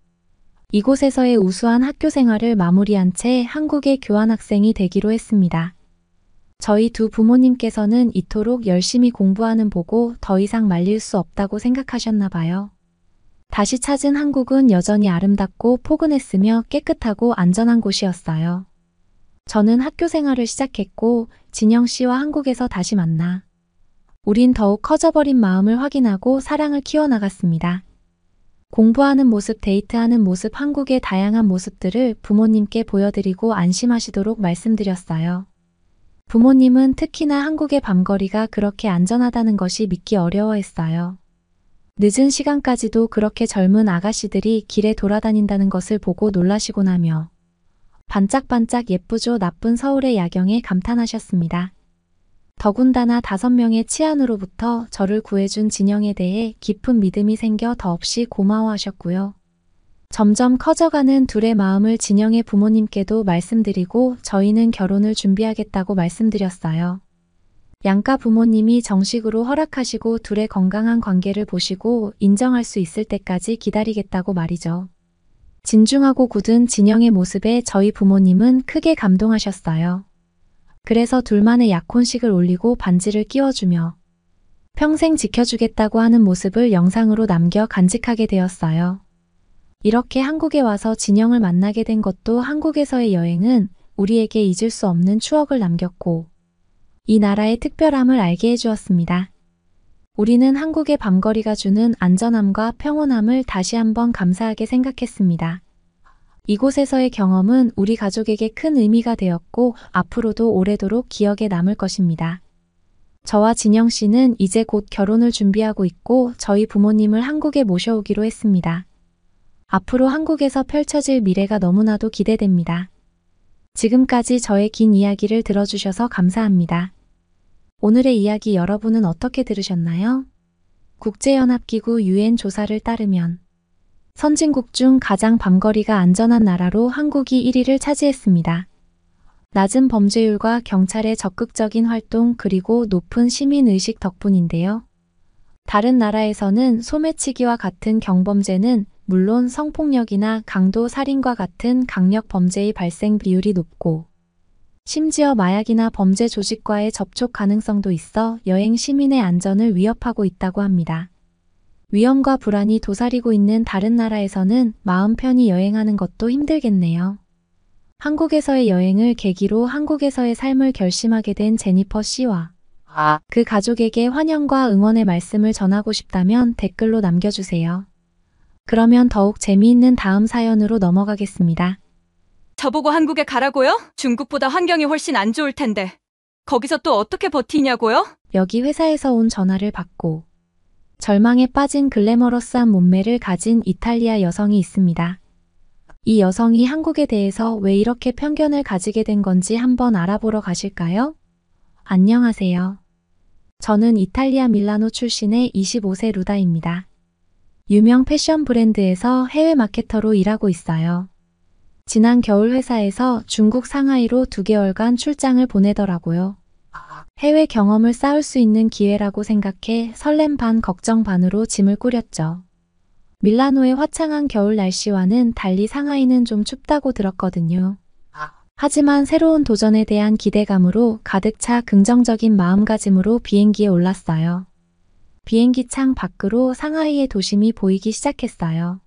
이곳에서의 우수한 학교 생활을 마무리한 채 한국의 교환학생이 되기로 했습니다. 저희 두 부모님께서는 이토록 열심히 공부하는 보고 더 이상 말릴 수 없다고 생각하셨나 봐요. 다시 찾은 한국은 여전히 아름답고 포근했으며 깨끗하고 안전한 곳이었어요. 저는 학교 생활을 시작했고 진영 씨와 한국에서 다시 만나 우린 더욱 커져버린 마음을 확인하고 사랑을 키워나갔습니다. 공부하는 모습, 데이트하는 모습, 한국의 다양한 모습들을 부모님께 보여드리고 안심하시도록 말씀드렸어요. 부모님은 특히나 한국의 밤거리가 그렇게 안전하다는 것이 믿기 어려워했어요. 늦은 시간까지도 그렇게 젊은 아가씨들이 길에 돌아다닌다는 것을 보고 놀라시곤 하며 반짝반짝 예쁘죠 나쁜 서울의 야경에 감탄하셨습니다. 더군다나 5명의 치안으로부터 저를 구해준 진영에 대해 깊은 믿음이 생겨 더없이 고마워하셨고요. 점점 커져가는 둘의 마음을 진영의 부모님께도 말씀드리고 저희는 결혼을 준비하겠다고 말씀드렸어요. 양가 부모님이 정식으로 허락하시고 둘의 건강한 관계를 보시고 인정할 수 있을 때까지 기다리겠다고 말이죠. 진중하고 굳은 진영의 모습에 저희 부모님은 크게 감동하셨어요. 그래서 둘만의 약혼식을 올리고 반지를 끼워주며 평생 지켜주겠다고 하는 모습을 영상으로 남겨 간직하게 되었어요. 이렇게 한국에 와서 진영을 만나게 된 것도 한국에서의 여행은 우리에게 잊을 수 없는 추억을 남겼고 이 나라의 특별함을 알게 해주었습니다. 우리는 한국의 밤거리가 주는 안전함과 평온함을 다시 한번 감사하게 생각했습니다. 이곳에서의 경험은 우리 가족에게 큰 의미가 되었고 앞으로도 오래도록 기억에 남을 것입니다. 저와 진영 씨는 이제 곧 결혼을 준비하고 있고 저희 부모님을 한국에 모셔오기로 했습니다. 앞으로 한국에서 펼쳐질 미래가 너무나도 기대됩니다. 지금까지 저의 긴 이야기를 들어주셔서 감사합니다. 오늘의 이야기 여러분은 어떻게 들으셨나요? 국제연합기구 UN 조사를 따르면 선진국 중 가장 밤거리가 안전한 나라로 한국이 1위를 차지했습니다. 낮은 범죄율과 경찰의 적극적인 활동 그리고 높은 시민의식 덕분인데요. 다른 나라에서는 소매치기와 같은 경범죄는 물론 성폭력이나 강도 살인과 같은 강력 범죄의 발생 비율이 높고 심지어 마약이나 범죄 조직과의 접촉 가능성도 있어 여행 시민의 안전을 위협하고 있다고 합니다. 위험과 불안이 도사리고 있는 다른 나라에서는 마음 편히 여행하는 것도 힘들겠네요. 한국에서의 여행을 계기로 한국에서의 삶을 결심하게 된 제니퍼 씨와 그 가족에게 환영과 응원의 말씀을 전하고 싶다면 댓글로 남겨주세요. 그러면 더욱 재미있는 다음 사연으로 넘어가겠습니다. 저보고 한국에 가라고요? 중국보다 환경이 훨씬 안 좋을 텐데. 거기서 또 어떻게 버티냐고요? 여기 회사에서 온 전화를 받고 절망에 빠진 글래머러스한 몸매를 가진 이탈리아 여성이 있습니다. 이 여성이 한국에 대해서 왜 이렇게 편견을 가지게 된 건지 한번 알아보러 가실까요? 안녕하세요. 저는 이탈리아 밀라노 출신의 25세 루다입니다. 유명 패션 브랜드에서 해외 마케터로 일하고 있어요. 지난 겨울 회사에서 중국 상하이로 2개월간 출장을 보내더라고요. 해외 경험을 쌓을 수 있는 기회라고 생각해 설렘 반 걱정 반으로 짐을 꾸렸죠. 밀라노의 화창한 겨울 날씨와는 달리 상하이는 좀 춥다고 들었거든요. 하지만 새로운 도전에 대한 기대감으로 가득 차 긍정적인 마음가짐으로 비행기에 올랐어요. 비행기 창 밖으로 상하이의 도심이 보이기 시작했어요.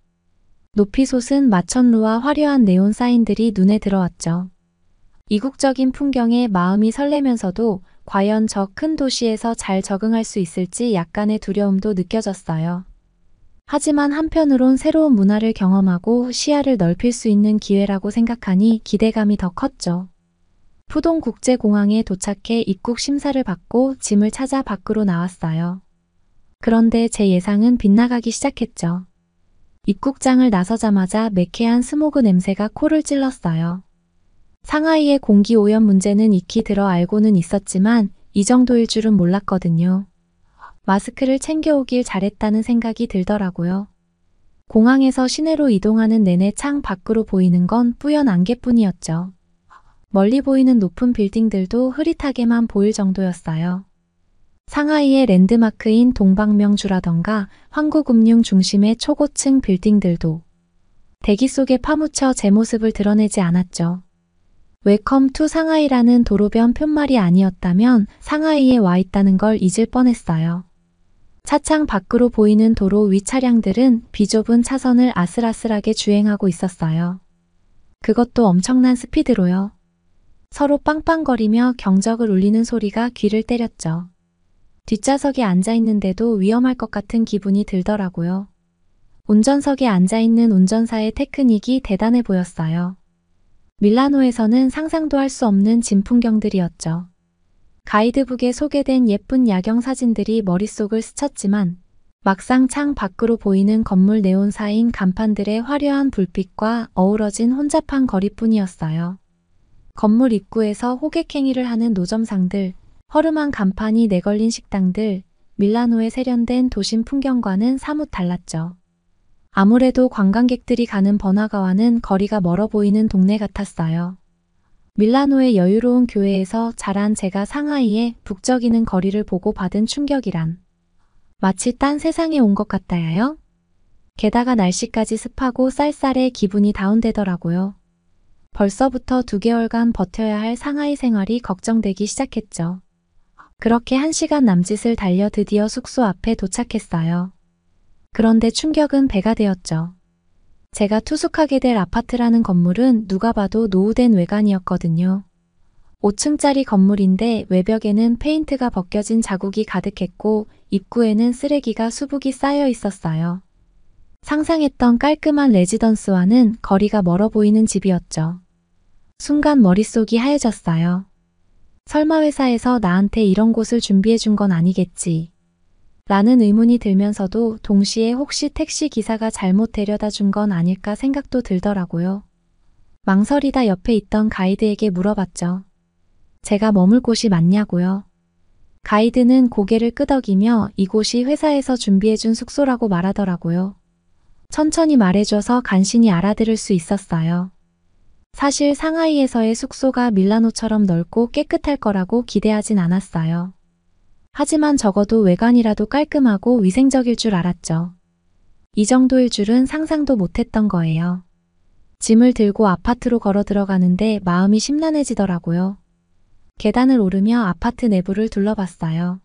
높이 솟은 마천루와 화려한 네온 사인들이 눈에 들어왔죠. 이국적인 풍경에 마음이 설레면서도 과연 저 큰 도시에서 잘 적응할 수 있을지 약간의 두려움도 느껴졌어요. 하지만 한편으론 새로운 문화를 경험하고 시야를 넓힐 수 있는 기회라고 생각하니 기대감이 더 컸죠. 푸동국제공항에 도착해 입국 심사를 받고 짐을 찾아 밖으로 나왔어요. 그런데 제 예상은 빗나가기 시작했죠. 입국장을 나서자마자 매캐한 스모그 냄새가 코를 찔렀어요. 상하이의 공기 오염 문제는 익히 들어 알고는 있었지만 이 정도일 줄은 몰랐거든요. 마스크를 챙겨오길 잘했다는 생각이 들더라고요. 공항에서 시내로 이동하는 내내 창 밖으로 보이는 건 뿌연 안개뿐이었죠. 멀리 보이는 높은 빌딩들도 흐릿하게만 보일 정도였어요. 상하이의 랜드마크인 동방명주라던가 황구금융 중심의 초고층 빌딩들도 대기 속에 파묻혀 제 모습을 드러내지 않았죠. 웰컴 투 상하이라는 도로변 푯말이 아니었다면 상하이에 와 있다는 걸 잊을 뻔했어요. 차창 밖으로 보이는 도로 위 차량들은 비좁은 차선을 아슬아슬하게 주행하고 있었어요. 그것도 엄청난 스피드로요. 서로 빵빵거리며 경적을 울리는 소리가 귀를 때렸죠. 뒷좌석에 앉아있는데도 위험할 것 같은 기분이 들더라고요. 운전석에 앉아있는 운전사의 테크닉이 대단해 보였어요. 밀라노에서는 상상도 할 수 없는 진풍경들이었죠. 가이드북에 소개된 예쁜 야경 사진들이 머릿속을 스쳤지만 막상 창 밖으로 보이는 건물 네온사인 간판들의 화려한 불빛과 어우러진 혼잡한 거리뿐이었어요. 건물 입구에서 호객행위를 하는 노점상들, 허름한 간판이 내걸린 식당들, 밀라노의 세련된 도심 풍경과는 사뭇 달랐죠. 아무래도 관광객들이 가는 번화가와는 거리가 멀어 보이는 동네 같았어요. 밀라노의 여유로운 교외에서 자란 제가 상하이의 북적이는 거리를 보고 받은 충격이란 마치 딴 세상에 온 것 같다야요. 게다가 날씨까지 습하고 쌀쌀해 기분이 다운되더라고요. 벌써부터 2개월간 버텨야 할 상하이 생활이 걱정되기 시작했죠. 그렇게 1시간 남짓을 달려 드디어 숙소 앞에 도착했어요. 그런데 충격은 배가 되었죠. 제가 투숙하게 될 아파트라는 건물은 누가 봐도 노후된 외관이었거든요. 5층짜리 건물인데 외벽에는 페인트가 벗겨진 자국이 가득했고 입구에는 쓰레기가 수북이 쌓여 있었어요. 상상했던 깔끔한 레지던스와는 거리가 멀어 보이는 집이었죠. 순간 머릿속이 하얘졌어요. 설마 회사에서 나한테 이런 곳을 준비해 준 건 아니겠지? 라는 의문이 들면서도 동시에 혹시 택시 기사가 잘못 데려다 준 건 아닐까 생각도 들더라고요. 망설이다 옆에 있던 가이드에게 물어봤죠. 제가 머물 곳이 맞냐고요. 가이드는 고개를 끄덕이며 이곳이 회사에서 준비해 준 숙소라고 말하더라고요. 천천히 말해줘서 간신히 알아들을 수 있었어요. 사실 상하이에서의 숙소가 밀라노처럼 넓고 깨끗할 거라고 기대하진 않았어요. 하지만 적어도 외관이라도 깔끔하고 위생적일 줄 알았죠. 이 정도일 줄은 상상도 못했던 거예요. 짐을 들고 아파트로 걸어 들어가는데 마음이 심란해지더라고요. 계단을 오르며 아파트 내부를 둘러봤어요.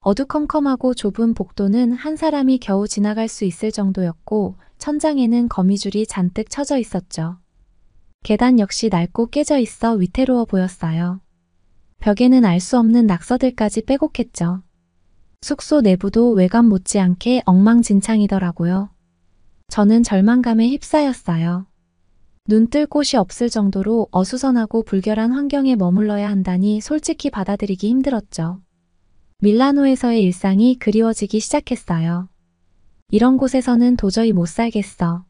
어두컴컴하고 좁은 복도는 한 사람이 겨우 지나갈 수 있을 정도였고 천장에는 거미줄이 잔뜩 쳐져 있었죠. 계단 역시 낡고 깨져 있어 위태로워 보였어요. 벽에는 알 수 없는 낙서들까지 빼곡했죠. 숙소 내부도 외관 못지않게 엉망진창이더라고요. 저는 절망감에 휩싸였어요. 눈 뜰 곳이 없을 정도로 어수선하고 불결한 환경에 머물러야 한다니 솔직히 받아들이기 힘들었죠. 밀라노에서의 일상이 그리워지기 시작했어요. 이런 곳에서는 도저히 못 살겠어.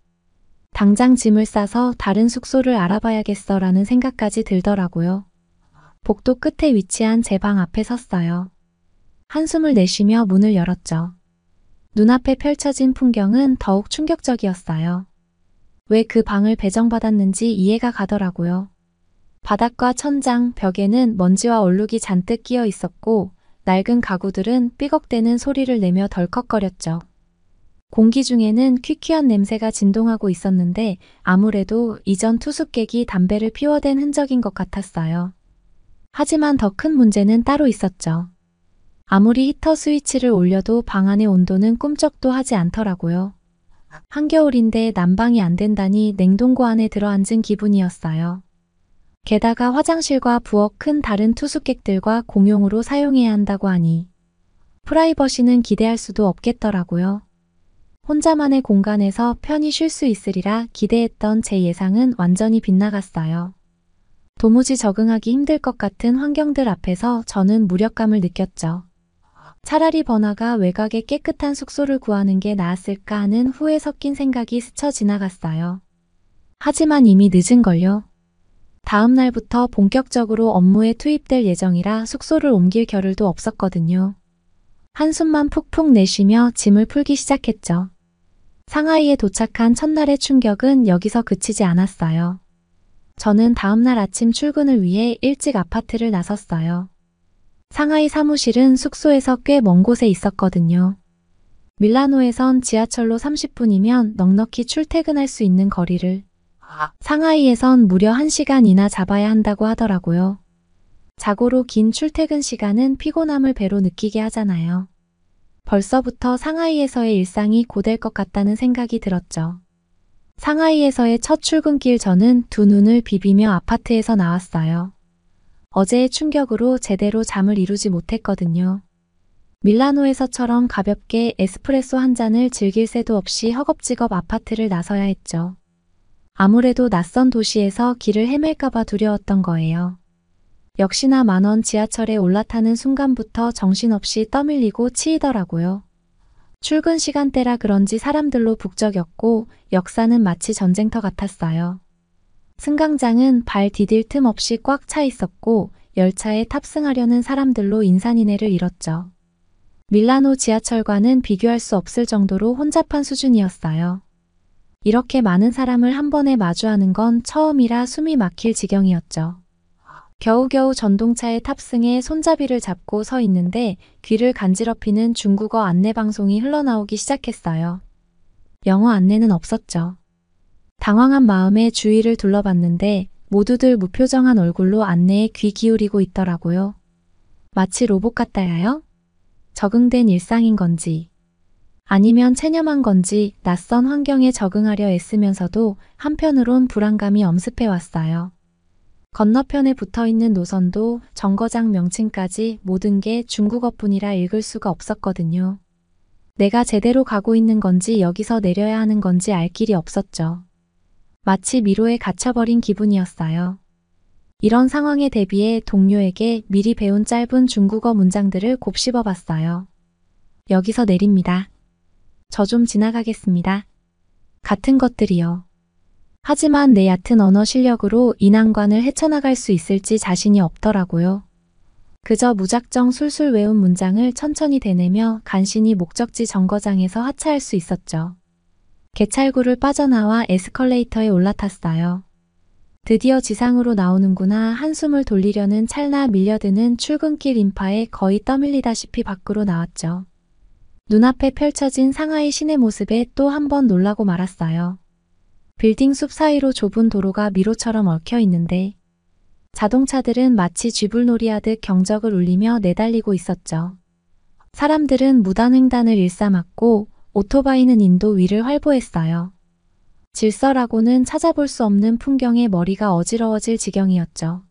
당장 짐을 싸서 다른 숙소를 알아봐야겠어 라는 생각까지 들더라고요. 복도 끝에 위치한 제 방 앞에 섰어요. 한숨을 내쉬며 문을 열었죠. 눈앞에 펼쳐진 풍경은 더욱 충격적이었어요. 왜 그 방을 배정받았는지 이해가 가더라고요. 바닥과 천장, 벽에는 먼지와 얼룩이 잔뜩 끼어 있었고 낡은 가구들은 삐걱대는 소리를 내며 덜컥거렸죠. 공기 중에는 퀴퀴한 냄새가 진동하고 있었는데 아무래도 이전 투숙객이 담배를 피워댄 흔적인 것 같았어요. 하지만 더 큰 문제는 따로 있었죠. 아무리 히터 스위치를 올려도 방 안의 온도는 꿈쩍도 하지 않더라고요. 한겨울인데 난방이 안 된다니 냉동고 안에 들어앉은 기분이었어요. 게다가 화장실과 부엌 큰 다른 투숙객들과 공용으로 사용해야 한다고 하니 프라이버시는 기대할 수도 없겠더라고요. 혼자만의 공간에서 편히 쉴 수 있으리라 기대했던 제 예상은 완전히 빗나갔어요. 도무지 적응하기 힘들 것 같은 환경들 앞에서 저는 무력감을 느꼈죠. 차라리 번화가 외곽에 깨끗한 숙소를 구하는 게 나았을까 하는 후회 섞인 생각이 스쳐 지나갔어요. 하지만 이미 늦은걸요. 다음 날부터 본격적으로 업무에 투입될 예정이라 숙소를 옮길 겨를도 없었거든요. 한숨만 푹푹 내쉬며 짐을 풀기 시작했죠. 상하이에 도착한 첫날의 충격은 여기서 그치지 않았어요. 저는 다음날 아침 출근을 위해 일찍 아파트를 나섰어요. 상하이 사무실은 숙소에서 꽤 먼 곳에 있었거든요. 밀라노에선 지하철로 30분이면 넉넉히 출퇴근할 수 있는 거리를 상하이에선 무려 1시간이나 잡아야 한다고 하더라고요. 자고로 긴 출퇴근 시간은 피곤함을 배로 느끼게 하잖아요. 벌써부터 상하이에서의 일상이 고될 것 같다는 생각이 들었죠. 상하이에서의 첫 출근길 저는 두 눈을 비비며 아파트에서 나왔어요. 어제의 충격으로 제대로 잠을 이루지 못했거든요. 밀라노에서처럼 가볍게 에스프레소 한 잔을 즐길 새도 없이 허겁지겁 아파트를 나서야 했죠. 아무래도 낯선 도시에서 길을 헤맬까봐 두려웠던 거예요. 역시나 만원 지하철에 올라타는 순간부터 정신없이 떠밀리고 치이더라고요. 출근 시간대라 그런지 사람들로 북적였고 역사는 마치 전쟁터 같았어요. 승강장은 발 디딜 틈 없이 꽉 차 있었고 열차에 탑승하려는 사람들로 인산인해를 이뤘죠. 밀라노 지하철과는 비교할 수 없을 정도로 혼잡한 수준이었어요. 이렇게 많은 사람을 한 번에 마주하는 건 처음이라 숨이 막힐 지경이었죠. 겨우겨우 전동차에 탑승해 손잡이를 잡고 서 있는데 귀를 간지럽히는 중국어 안내방송이 흘러나오기 시작했어요. 영어 안내는 없었죠. 당황한 마음에 주위를 둘러봤는데 모두들 무표정한 얼굴로 안내에 귀 기울이고 있더라고요. 마치 로봇 같다야요? 적응된 일상인 건지 아니면 체념한 건지 낯선 환경에 적응하려 애쓰면서도 한편으론 불안감이 엄습해왔어요. 건너편에 붙어있는 노선도 정거장 명칭까지 모든 게 중국어뿐이라 읽을 수가 없었거든요. 내가 제대로 가고 있는 건지 여기서 내려야 하는 건지 알 길이 없었죠. 마치 미로에 갇혀버린 기분이었어요. 이런 상황에 대비해 동료에게 미리 배운 짧은 중국어 문장들을 곱씹어봤어요. 여기서 내립니다. 저 좀 지나가겠습니다. 같은 것들이요. 하지만 내 얕은 언어 실력으로 이 난관을 헤쳐나갈 수 있을지 자신이 없더라고요. 그저 무작정 술술 외운 문장을 천천히 되뇌며 간신히 목적지 정거장에서 하차할 수 있었죠. 개찰구를 빠져나와 에스컬레이터에 올라탔어요. 드디어 지상으로 나오는구나 한숨을 돌리려는 찰나 밀려드는 출근길 인파에 거의 떠밀리다시피 밖으로 나왔죠. 눈앞에 펼쳐진 상하이 시내 모습에 또 한 번 놀라고 말았어요. 빌딩 숲 사이로 좁은 도로가 미로처럼 얽혀 있는데 자동차들은 마치 쥐불놀이하듯 경적을 울리며 내달리고 있었죠. 사람들은 무단횡단을 일삼았고 오토바이는 인도 위를 활보했어요. 질서라고는 찾아볼 수 없는 풍경에 머리가 어지러워질 지경이었죠.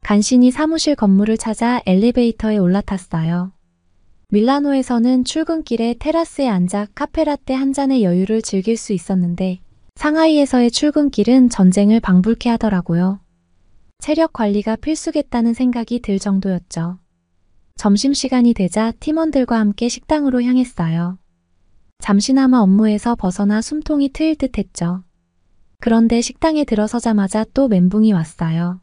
간신히 사무실 건물을 찾아 엘리베이터에 올라탔어요. 밀라노에서는 출근길에 테라스에 앉아 카페라떼 한 잔의 여유를 즐길 수 있었는데 상하이에서의 출근길은 전쟁을 방불케 하더라고요. 체력 관리가 필수겠다는 생각이 들 정도였죠. 점심시간이 되자 팀원들과 함께 식당으로 향했어요. 잠시나마 업무에서 벗어나 숨통이 트일 듯 했죠. 그런데 식당에 들어서자마자 또 멘붕이 왔어요.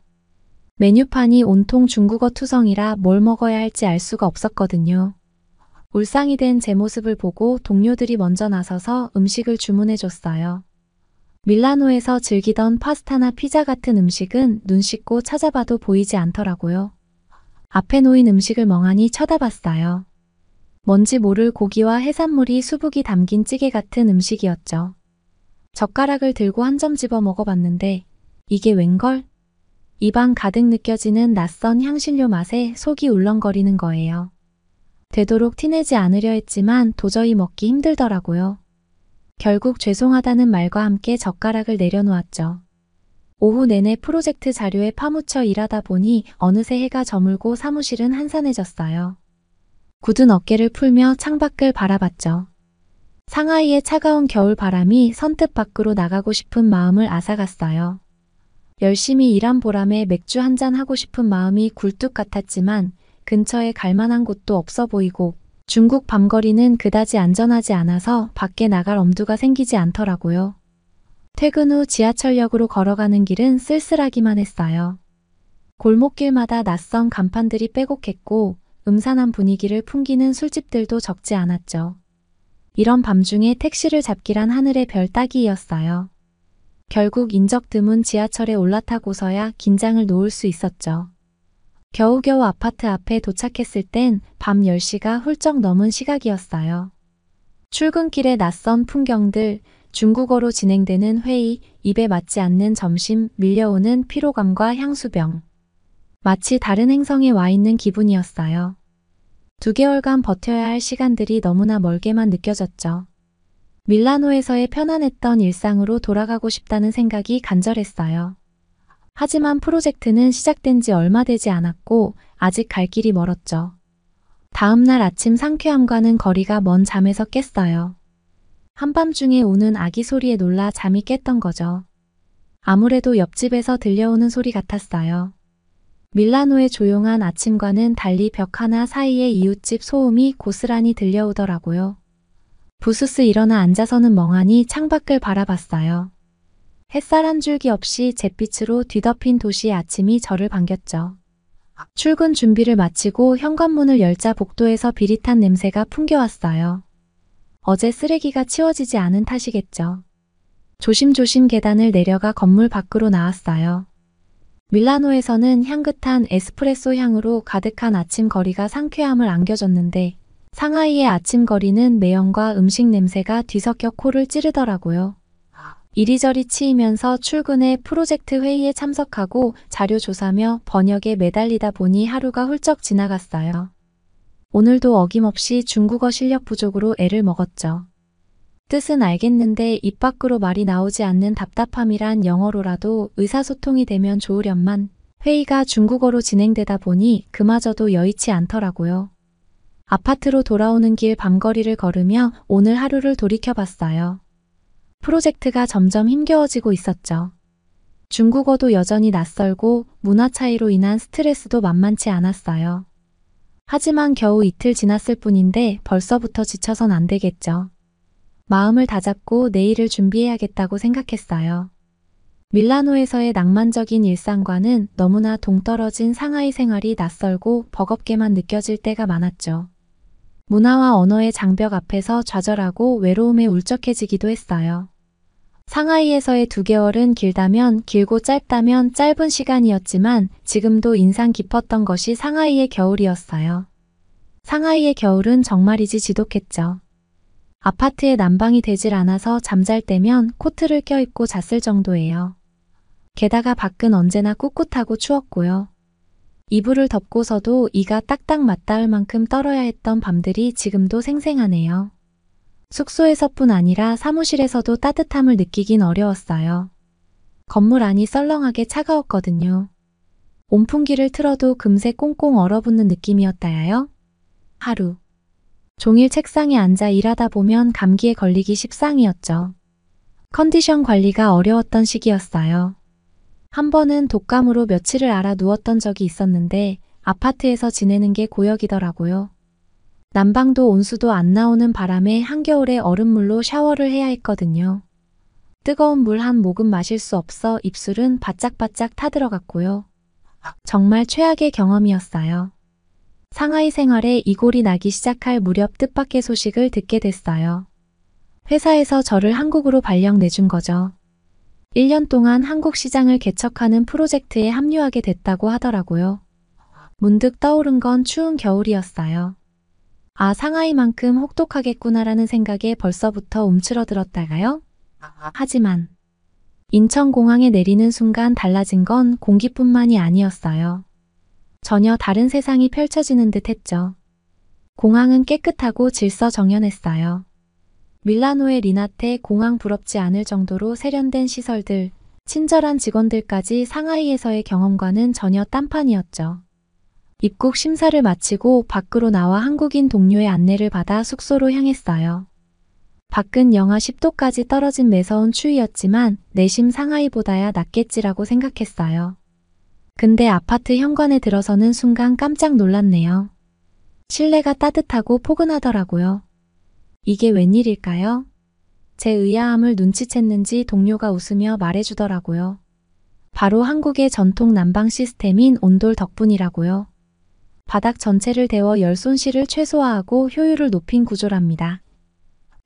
메뉴판이 온통 중국어 투성이라 뭘 먹어야 할지 알 수가 없었거든요. 울상이 된 제 모습을 보고 동료들이 먼저 나서서 음식을 주문해줬어요. 밀라노에서 즐기던 파스타나 피자 같은 음식은 눈 씻고 찾아봐도 보이지 않더라고요. 앞에 놓인 음식을 멍하니 쳐다봤어요. 뭔지 모를 고기와 해산물이 수북이 담긴 찌개 같은 음식이었죠. 젓가락을 들고 한 점 집어 먹어봤는데 이게 웬걸? 입안 가득 느껴지는 낯선 향신료 맛에 속이 울렁거리는 거예요. 되도록 티내지 않으려 했지만 도저히 먹기 힘들더라고요. 결국 죄송하다는 말과 함께 젓가락을 내려놓았죠. 오후 내내 프로젝트 자료에 파묻혀 일하다 보니 어느새 해가 저물고 사무실은 한산해졌어요. 굳은 어깨를 풀며 창밖을 바라봤죠. 상하이의 차가운 겨울 바람이 선뜻 밖으로 나가고 싶은 마음을 앗아갔어요. 열심히 일한 보람에 맥주 한잔 하고 싶은 마음이 굴뚝 같았지만 근처에 갈 만한 곳도 없어 보이고 중국 밤거리는 그다지 안전하지 않아서 밖에 나갈 엄두가 생기지 않더라고요. 퇴근 후 지하철역으로 걸어가는 길은 쓸쓸하기만 했어요. 골목길마다 낯선 간판들이 빼곡했고 음산한 분위기를 풍기는 술집들도 적지 않았죠. 이런 밤중에 택시를 잡기란 하늘의 별 따기였어요. 결국 인적 드문 지하철에 올라타고서야 긴장을 놓을 수 있었죠. 겨우겨우 아파트 앞에 도착했을 땐 밤 10시가 훌쩍 넘은 시각이었어요. 출근길의 낯선 풍경들, 중국어로 진행되는 회의, 입에 맞지 않는 점심, 밀려오는 피로감과 향수병. 마치 다른 행성에 와 있는 기분이었어요. 2개월간 버텨야 할 시간들이 너무나 멀게만 느껴졌죠. 밀라노에서의 편안했던 일상으로 돌아가고 싶다는 생각이 간절했어요. 하지만 프로젝트는 시작된 지 얼마 되지 않았고 아직 갈 길이 멀었죠. 다음 날 아침 상쾌함과는 거리가 먼 잠에서 깼어요. 한밤중에 우는 아기 소리에 놀라 잠이 깼던 거죠. 아무래도 옆집에서 들려오는 소리 같았어요. 밀라노의 조용한 아침과는 달리 벽 하나 사이의 이웃집 소음이 고스란히 들려오더라고요. 부스스 일어나 앉아서는 멍하니 창밖을 바라봤어요. 햇살 한 줄기 없이 잿빛으로 뒤덮인 도시의 아침이 저를 반겼죠. 출근 준비를 마치고 현관문을 열자 복도에서 비릿한 냄새가 풍겨왔어요. 어제 쓰레기가 치워지지 않은 탓이겠죠. 조심조심 계단을 내려가 건물 밖으로 나왔어요. 밀라노에서는 향긋한 에스프레소 향으로 가득한 아침 거리가 상쾌함을 안겨줬는데 상하이의 아침 거리는 매연과 음식 냄새가 뒤섞여 코를 찌르더라고요. 이리저리 치이면서 출근해 프로젝트 회의에 참석하고 자료 조사며 번역에 매달리다 보니 하루가 훌쩍 지나갔어요. 오늘도 어김없이 중국어 실력 부족으로 애를 먹었죠. 뜻은 알겠는데 입 밖으로 말이 나오지 않는 답답함이란 영어로라도 의사소통이 되면 좋으련만 회의가 중국어로 진행되다 보니 그마저도 여의치 않더라고요. 아파트로 돌아오는 길 밤거리를 걸으며 오늘 하루를 돌이켜봤어요. 프로젝트가 점점 힘겨워지고 있었죠. 중국어도 여전히 낯설고 문화 차이로 인한 스트레스도 만만치 않았어요. 하지만 겨우 이틀 지났을 뿐인데 벌써부터 지쳐선 안 되겠죠. 마음을 다잡고 내일을 준비해야겠다고 생각했어요. 밀라노에서의 낭만적인 일상과는 너무나 동떨어진 상하이 생활이 낯설고 버겁게만 느껴질 때가 많았죠. 문화와 언어의 장벽 앞에서 좌절하고 외로움에 울적해지기도 했어요. 상하이에서의 2개월은 길다면 길고 짧다면 짧은 시간이었지만 지금도 인상 깊었던 것이 상하이의 겨울이었어요. 상하이의 겨울은 정말이지 지독했죠. 아파트에 난방이 되질 않아서 잠잘 때면 코트를 껴입고 잤을 정도예요. 게다가 밖은 언제나 꿋꿋하고 추웠고요. 이불을 덮고서도 이가 딱딱 맞닿을 만큼 떨어야 했던 밤들이 지금도 생생하네요. 숙소에서뿐 아니라 사무실에서도 따뜻함을 느끼긴 어려웠어요. 건물 안이 썰렁하게 차가웠거든요. 온풍기를 틀어도 금세 꽁꽁 얼어붙는 느낌이었다야요. 하루 종일 책상에 앉아 일하다 보면 감기에 걸리기 십상이었죠. 컨디션 관리가 어려웠던 시기였어요. 한 번은 독감으로 며칠을 앓아 누웠던 적이 있었는데 아파트에서 지내는 게 고역이더라고요. 난방도 온수도 안 나오는 바람에 한겨울에 얼음물로 샤워를 해야 했거든요. 뜨거운 물 한 모금 마실 수 없어 입술은 바짝바짝 타들어갔고요. 정말 최악의 경험이었어요. 상하이 생활에 이골이 나기 시작할 무렵 뜻밖의 소식을 듣게 됐어요. 회사에서 저를 한국으로 발령 내준 거죠. 1년 동안 한국 시장을 개척하는 프로젝트에 합류하게 됐다고 하더라고요. 문득 떠오른 건 추운 겨울이었어요. 아, 상하이만큼 혹독하겠구나라는 생각에 벌써부터 움츠러들었다가요? 하지만 인천공항에 내리는 순간 달라진 건 공기뿐만이 아니었어요. 전혀 다른 세상이 펼쳐지는 듯 했죠. 공항은 깨끗하고 질서정연했어요. 밀라노의 리나테 공항 부럽지 않을 정도로 세련된 시설들, 친절한 직원들까지 상하이에서의 경험과는 전혀 딴판이었죠. 입국 심사를 마치고 밖으로 나와 한국인 동료의 안내를 받아 숙소로 향했어요. 밖은 영하 10도까지 떨어진 매서운 추위였지만 내심 상하이보다야 낫겠지라고 생각했어요. 근데 아파트 현관에 들어서는 순간 깜짝 놀랐네요. 실내가 따뜻하고 포근하더라고요. 이게 웬일일까요? 제 의아함을 눈치챘는지 동료가 웃으며 말해주더라고요. 바로 한국의 전통 난방 시스템인 온돌 덕분이라고요. 바닥 전체를 데워 열 손실을 최소화하고 효율을 높인 구조랍니다.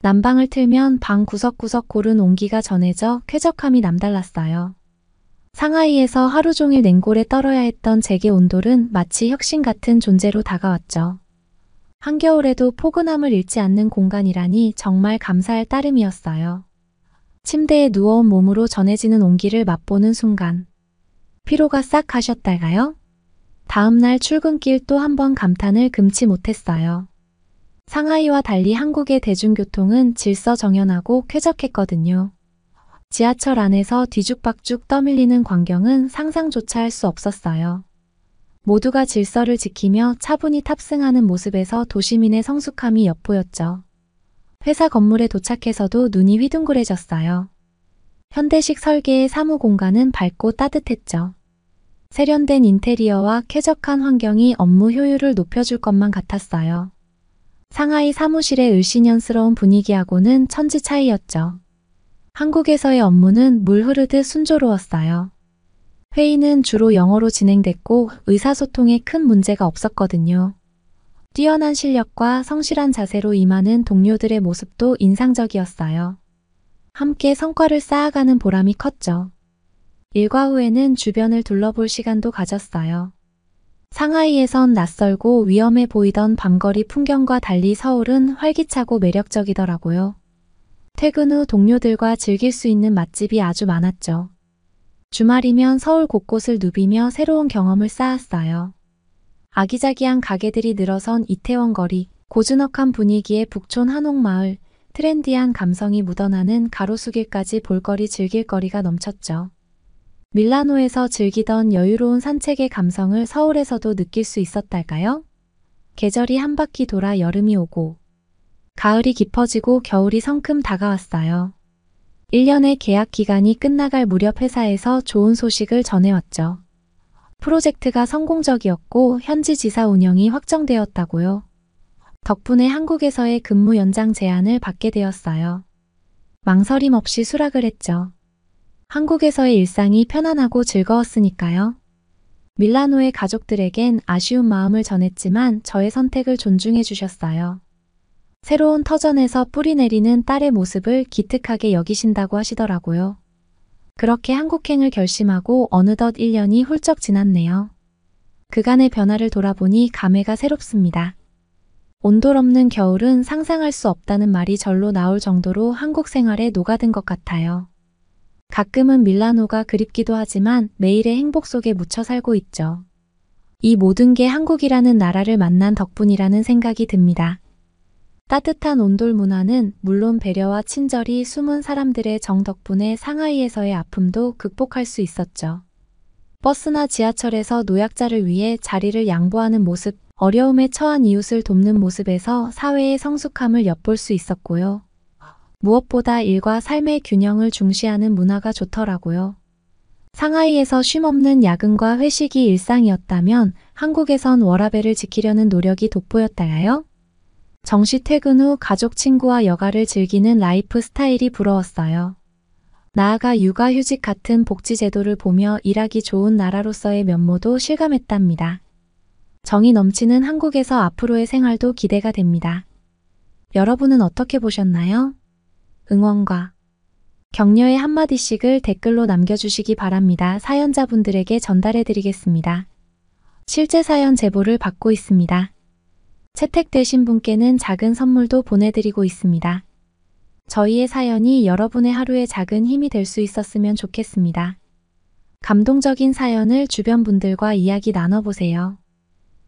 난방을 틀면 방 구석구석 고른 온기가 전해져 쾌적함이 남달랐어요. 상하이에서 하루 종일 냉골에 떨어야 했던 제게 온돌은 마치 혁신 같은 존재로 다가왔죠. 한겨울에도 포근함을 잃지 않는 공간이라니 정말 감사할 따름이었어요. 침대에 누워온 몸으로 전해지는 온기를 맛보는 순간 피로가 싹 가셨달까요? 다음날 출근길 또 한 번 감탄을 금치 못했어요. 상하이와 달리 한국의 대중교통은 질서정연하고 쾌적했거든요. 지하철 안에서 뒤죽박죽 떠밀리는 광경은 상상조차 할 수 없었어요. 모두가 질서를 지키며 차분히 탑승하는 모습에서 도시민의 성숙함이 엿보였죠. 회사 건물에 도착해서도 눈이 휘둥그레졌어요. 현대식 설계의 사무 공간은 밝고 따뜻했죠. 세련된 인테리어와 쾌적한 환경이 업무 효율을 높여줄 것만 같았어요. 상하이 사무실의 을씨년스러운 분위기하고는 천지 차이였죠. 한국에서의 업무는 물 흐르듯 순조로웠어요. 회의는 주로 영어로 진행됐고 의사소통에 큰 문제가 없었거든요. 뛰어난 실력과 성실한 자세로 임하는 동료들의 모습도 인상적이었어요. 함께 성과를 쌓아가는 보람이 컸죠. 일과 후에는 주변을 둘러볼 시간도 가졌어요. 상하이에선 낯설고 위험해 보이던 밤거리 풍경과 달리 서울은 활기차고 매력적이더라고요. 퇴근 후 동료들과 즐길 수 있는 맛집이 아주 많았죠. 주말이면 서울 곳곳을 누비며 새로운 경험을 쌓았어요. 아기자기한 가게들이 늘어선 이태원 거리, 고즈넉한 분위기의 북촌 한옥마을, 트렌디한 감성이 묻어나는 가로수길까지 볼거리 즐길거리가 넘쳤죠. 밀라노에서 즐기던 여유로운 산책의 감성을 서울에서도 느낄 수 있었달까요? 계절이 한 바퀴 돌아 여름이 오고 가을이 깊어지고 겨울이 성큼 다가왔어요. 1년의 계약 기간이 끝나갈 무렵 회사에서 좋은 소식을 전해왔죠. 프로젝트가 성공적이었고 현지 지사 운영이 확정되었다고요. 덕분에 한국에서의 근무 연장 제안을 받게 되었어요. 망설임 없이 수락을 했죠. 한국에서의 일상이 편안하고 즐거웠으니까요. 밀라노의 가족들에겐 아쉬운 마음을 전했지만 저의 선택을 존중해 주셨어요. 새로운 터전에서 뿌리 내리는 딸의 모습을 기특하게 여기신다고 하시더라고요. 그렇게 한국행을 결심하고 어느덧 1년이 훌쩍 지났네요. 그간의 변화를 돌아보니 감회가 새롭습니다. 온돌 없는 겨울은 상상할 수 없다는 말이 절로 나올 정도로 한국 생활에 녹아든 것 같아요. 가끔은 밀라노가 그립기도 하지만 매일의 행복 속에 묻혀 살고 있죠. 이 모든 게 한국이라는 나라를 만난 덕분이라는 생각이 듭니다. 따뜻한 온돌 문화는 물론 배려와 친절이 숨은 사람들의 정 덕분에 상하이에서의 아픔도 극복할 수 있었죠. 버스나 지하철에서 노약자를 위해 자리를 양보하는 모습, 어려움에 처한 이웃을 돕는 모습에서 사회의 성숙함을 엿볼 수 있었고요. 무엇보다 일과 삶의 균형을 중시하는 문화가 좋더라고요. 상하이에서 쉼없는 야근과 회식이 일상이었다면 한국에선 워라밸을 지키려는 노력이 돋보였다요. 정시 퇴근 후 가족 친구와 여가를 즐기는 라이프 스타일이 부러웠어요. 나아가 육아휴직 같은 복지 제도를 보며 일하기 좋은 나라로서의 면모도 실감했답니다. 정이 넘치는 한국에서 앞으로의 생활도 기대가 됩니다. 여러분은 어떻게 보셨나요? 응원과 격려의 한마디씩을 댓글로 남겨주시기 바랍니다. 사연자분들에게 전달해드리겠습니다. 실제 사연 제보를 받고 있습니다. 채택되신 분께는 작은 선물도 보내드리고 있습니다. 저희의 사연이 여러분의 하루에 작은 힘이 될 수 있었으면 좋겠습니다. 감동적인 사연을 주변 분들과 이야기 나눠보세요.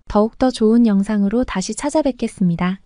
더욱더 좋은 영상으로 다시 찾아뵙겠습니다.